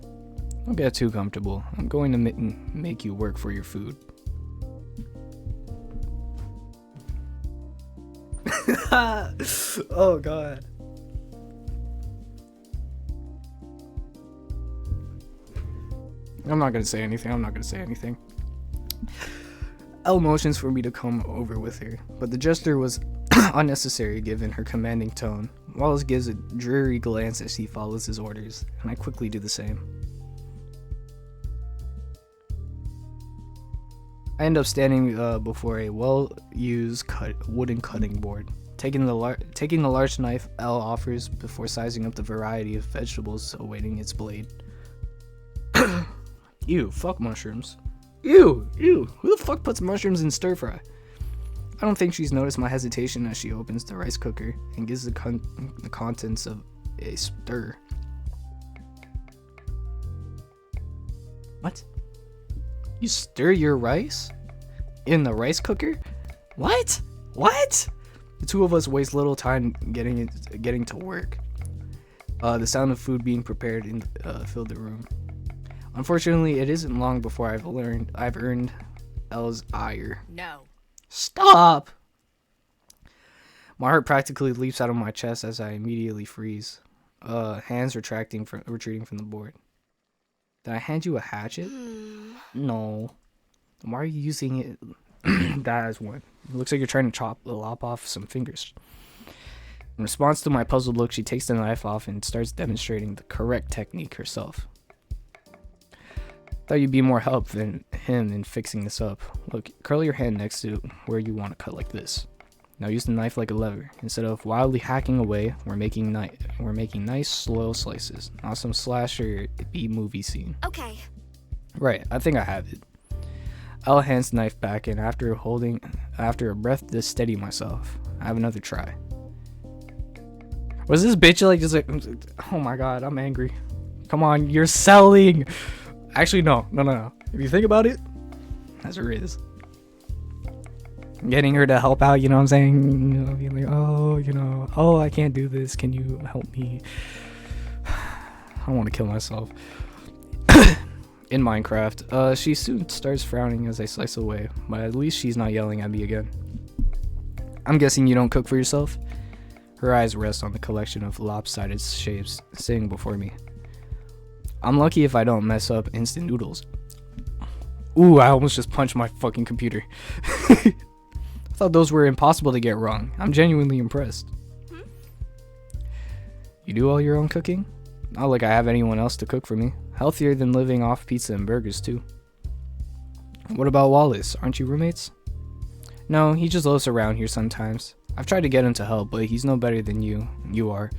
Don't get too comfortable. I'm going to make you work for your food. Oh god. I'm not gonna say anything. Elle motions for me to come over with her, but the gesture was unnecessary given her commanding tone. Wallace gives a dreary glance as he follows his orders, and I quickly do the same. I end up standing before a well-used wooden cutting board, taking the large knife Elle offers before sizing up the variety of vegetables awaiting its blade. Ew, fuck mushrooms. Ew, who the fuck puts mushrooms in stir fry? I don't think she's noticed my hesitation as she opens the rice cooker and gives the contents of a stir. What? You stir your rice? In the rice cooker? What? The two of us waste little time getting to work. The sound of food being prepared filled the room. Unfortunately, it isn't long before I've earned Elle's ire. No. Stop! My heart practically leaps out of my chest as I immediately freeze. Hands retreating from the board. Did I hand you a hatchet? No. Why are you using it that as one? It looks like you're trying to lop off some fingers. In response to my puzzled look, she takes the knife off and starts demonstrating the correct technique herself. Thought you'd be more help than him in fixing this up. Look, curl your hand next to where you want to cut like this. Now use the knife like a lever. Instead of wildly hacking away, we're making nice slow slices, not some slasher B-movie scene. Okay. Right, I think I have it. Elle hands the knife back, and after a breath to steady myself, I have another try. Was this bitch like just like, oh my god, I'm angry. Come on, you're selling. Actually, no. If you think about it, that's what it is. Getting her to help out, you know what I'm saying? You know, being like, oh, I can't do this. Can you help me? I want to kill myself. In Minecraft, she soon starts frowning as I slice away, but at least she's not yelling at me again. I'm guessing you don't cook for yourself? Her eyes rest on the collection of lopsided shapes sitting before me. I'm lucky if I don't mess up instant noodles. Ooh, I almost just punched my fucking computer. I thought those were impossible to get wrong. I'm genuinely impressed. You do all your own cooking? Not like I have anyone else to cook for me. Healthier than living off pizza and burgers too. What about Wallace? Aren't you roommates? No, he just lives around here sometimes. I've tried to get him to help, but he's no better than you are.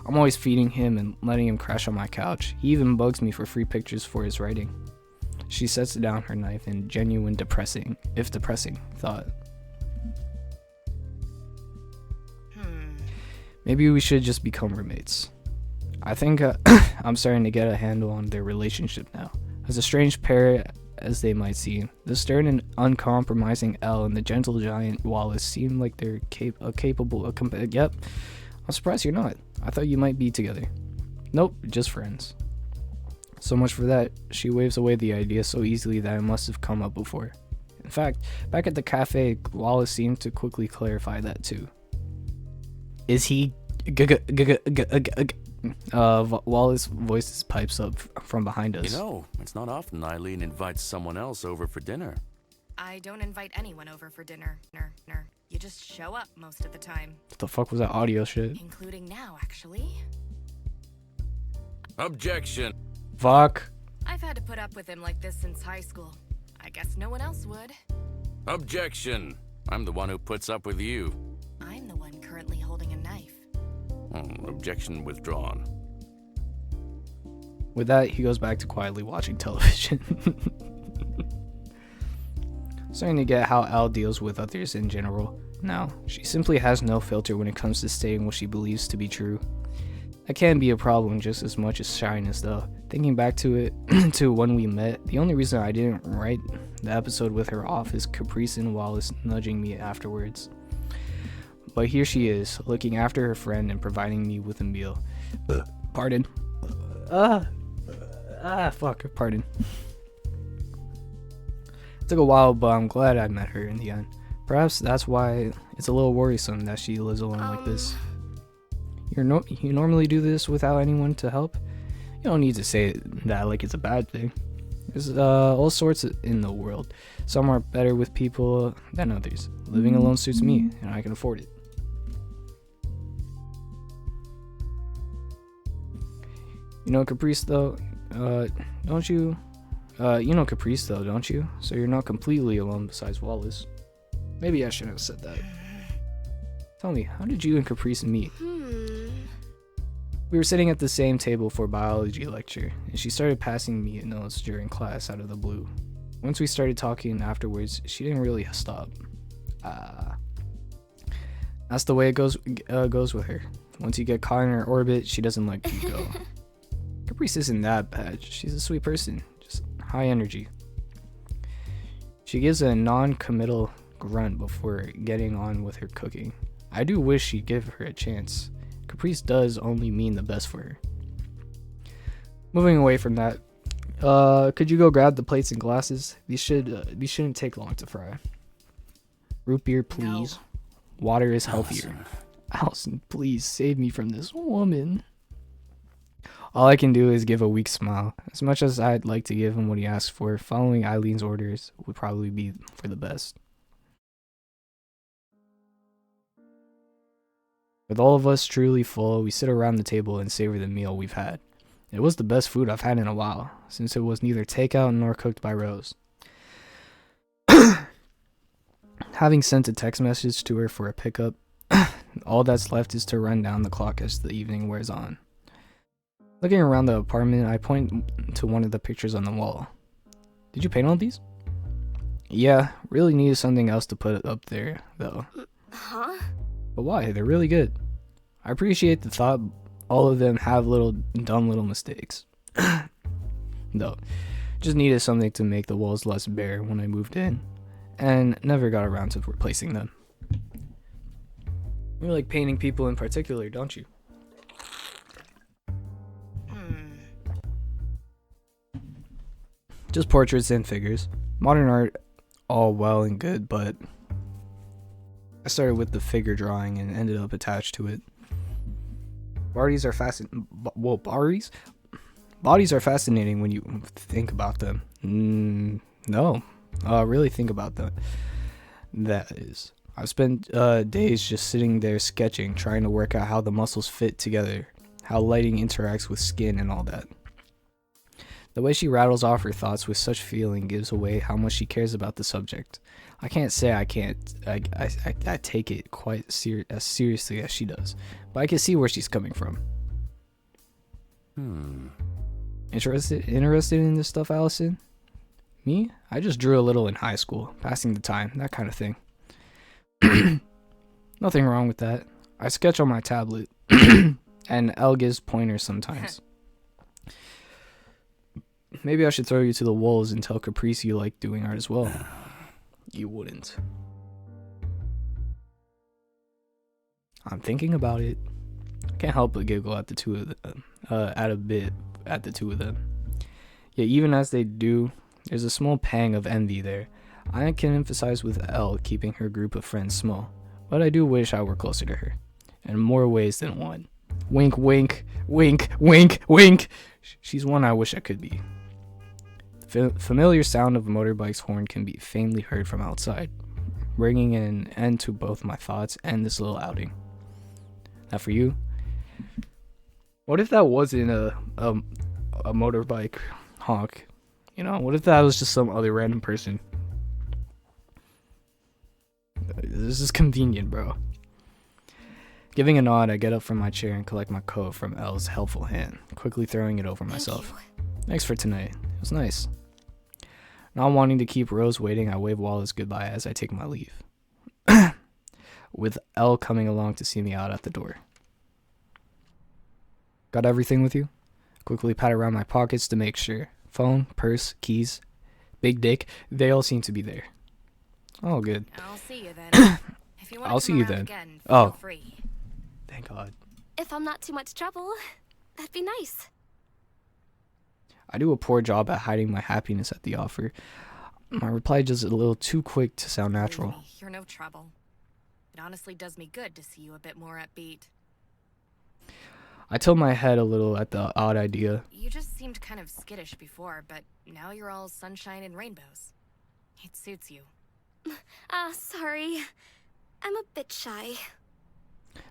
I'm always feeding him and letting him crash on my couch. He even bugs me for free pictures for his writing. She sets down her knife in genuine depressing thought. Maybe we should just become roommates. I think I'm starting to get a handle on their relationship now. As a strange pair as they might seem, the stern and uncompromising Elle and the gentle giant Wallace seem like they're capable of yep. I'm surprised you're not. I thought you might be together. Nope, just friends. So much for that. She waves away the idea so easily that it must have come up before. In fact, back at the cafe, Wallace seemed to quickly clarify that too. Is he Wallace voices pipes up from behind us. You know, it's not often Eileen invites someone else over for dinner. I don't invite anyone over for dinner. You just show up most of the time. What the fuck was that audio shit? Including now, actually. Objection. Fuck. I've had to put up with him like this since high school. I guess no one else would. Objection. I'm the one who puts up with you. I'm the one currently holding a knife. Objection withdrawn. With that, he goes back to quietly watching television. Starting to get how Al deals with others in general. Now, she simply has no filter when it comes to stating what she believes to be true. That can be a problem just as much as shyness, though. Thinking back to it, to when we met, the only reason I didn't write the episode with her off is Caprice and Wallace nudging me afterwards. But here she is, looking after her friend and providing me with a meal. Pardon. Fuck, pardon. It took a while, but I'm glad I met her in the end. Perhaps that's why it's a little worrisome that she lives alone like this. You normally do this without anyone to help? You don't need to say that like it's a bad thing. There's all sorts in the world. Some are better with people than others. Living alone suits me, and I can afford it. You know Caprice though, don't you? You know Caprice though, don't you? So you're not completely alone besides Wallace. Maybe I shouldn't have said that. Tell me, how did you and Caprice meet? We were sitting at the same table for biology lecture, and she started passing me notes during class out of the blue. Once we started talking afterwards, she didn't really stop. That's the way it goes with her. Once you get caught in her orbit, she doesn't let you go. Caprice isn't that bad. She's a sweet person, just high energy. She gives a non-committal grunt before getting on with her cooking. I do wish she'd give her a chance. Caprice does only mean the best for her. Moving away from that, could you go grab the plates and glasses? These shouldn't take long to fry. Root beer, please. No. Water is healthier. Allison, please save me from this woman. All I can do is give a weak smile. As much as I'd like to give him what he asked for, following Eileen's orders would probably be for the best. With all of us truly full, we sit around the table and savor the meal we've had. It was the best food I've had in a while, since it was neither takeout nor cooked by Rose. Having sent a text message to her for a pickup, all that's left is to run down the clock as the evening wears on. Looking around the apartment, I point to one of the pictures on the wall. Did you paint all these? Yeah, really needed something else to put up there, though. Huh? But why? They're really good. I appreciate the thought all of them have dumb little mistakes. Though, just needed something to make the walls less bare when I moved in, and never got around to replacing them. You like painting people in particular, don't you? Just portraits and figures. Modern art, all well and good, but I started with the figure drawing and ended up attached to it. Bodies are fascinating when you think about them. Really think about them. That is. I've spent days just sitting there sketching, trying to work out how the muscles fit together, how lighting interacts with skin and all that. The way she rattles off her thoughts with such feeling gives away how much she cares about the subject. I can't say I take it quite as seriously as she does, but I can see where she's coming from. Interested in this stuff, Allison? Me? I just drew a little in high school, passing the time, that kind of thing. Nothing wrong with that. I sketch on my tablet, and Elle gives pointers sometimes. Maybe I should throw you to the wolves and tell Caprice you like doing art as well. You wouldn't. I'm thinking about it. Can't help but giggle at the two of them. At the two of them. Yet even as they do, there's a small pang of envy there. I can emphasize with Elle keeping her group of friends small, but I do wish I were closer to her, in more ways than one. Wink, wink, wink, wink, wink. She's one I wish I could be. The familiar sound of a motorbike's horn can be faintly heard from outside. bringing an end to both my thoughts and this little outing. Now for you, what if that wasn't a motorbike honk? You know, what if that was just some other random person? This is convenient, bro. Giving a nod, I get up from my chair and collect my coat from Elle's helpful hand, quickly throwing it over myself. Thanks for tonight. It was nice. Not wanting to keep Rose waiting, I wave Wallace goodbye as I take my leave, with Elle coming along to see me out at the door. Got everything with you? Quickly pat around my pockets to make sure. Phone, purse, keys, big dick, they all seem to be there. Oh, good. I'll see you then. If you want I'll to see come you around then. again, Oh. feel free. Thank God. If I'm not too much trouble, that'd be nice. I do a poor job at hiding my happiness at the offer. My reply just a little too quick to sound Believe natural. me, you're no trouble. It honestly does me good to see you a bit more upbeat. I tilt my head a little at the odd idea. You just seemed kind of skittish before, but now you're all sunshine and rainbows. It suits you. Sorry. I'm a bit shy.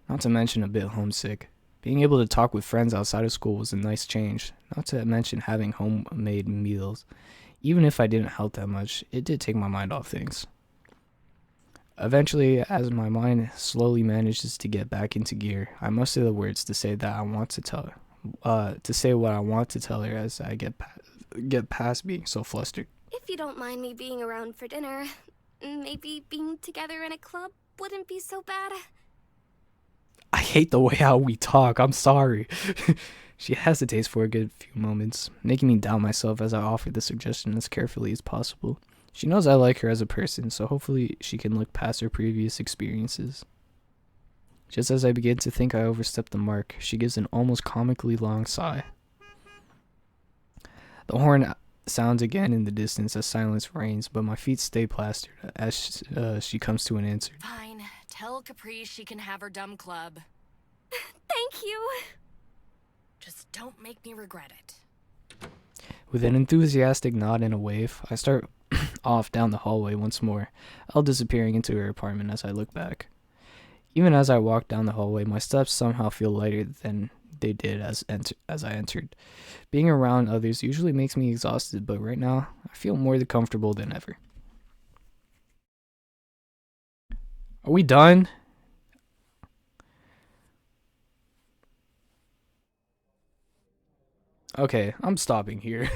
Not to mention a bit homesick. Being able to talk with friends outside of school was a nice change. Not to mention having homemade meals. Even if I didn't help that much, it did take my mind off things. Eventually, as my mind slowly manages to get back into gear, I muster the words to say that I want to tell her, to say what I want to tell her as I get past being so flustered. If you don't mind me being around for dinner, maybe being together in a club wouldn't be so bad. I hate the way how we talk. I'm sorry. She hesitates for a good few moments, making me doubt myself as I offer the suggestion as carefully as possible. She knows I like her as a person, so hopefully she can look past her previous experiences. Just as I begin to think I overstepped the mark, she gives an almost comically long sigh. The horn sounds again in the distance as silence reigns, but my feet stay plastered as she comes to an answer. Fine. Tell Capri she can have her dumb club. Thank you. Just don't make me regret it. With an enthusiastic nod and a wave, I start off down the hallway once more, Elle disappearing into her apartment as I look back. Even as I walk down the hallway, my steps somehow feel lighter than they did as I entered. Being around others usually makes me exhausted, but right now, I feel more comfortable than ever. Are we done? Okay, I'm stopping here.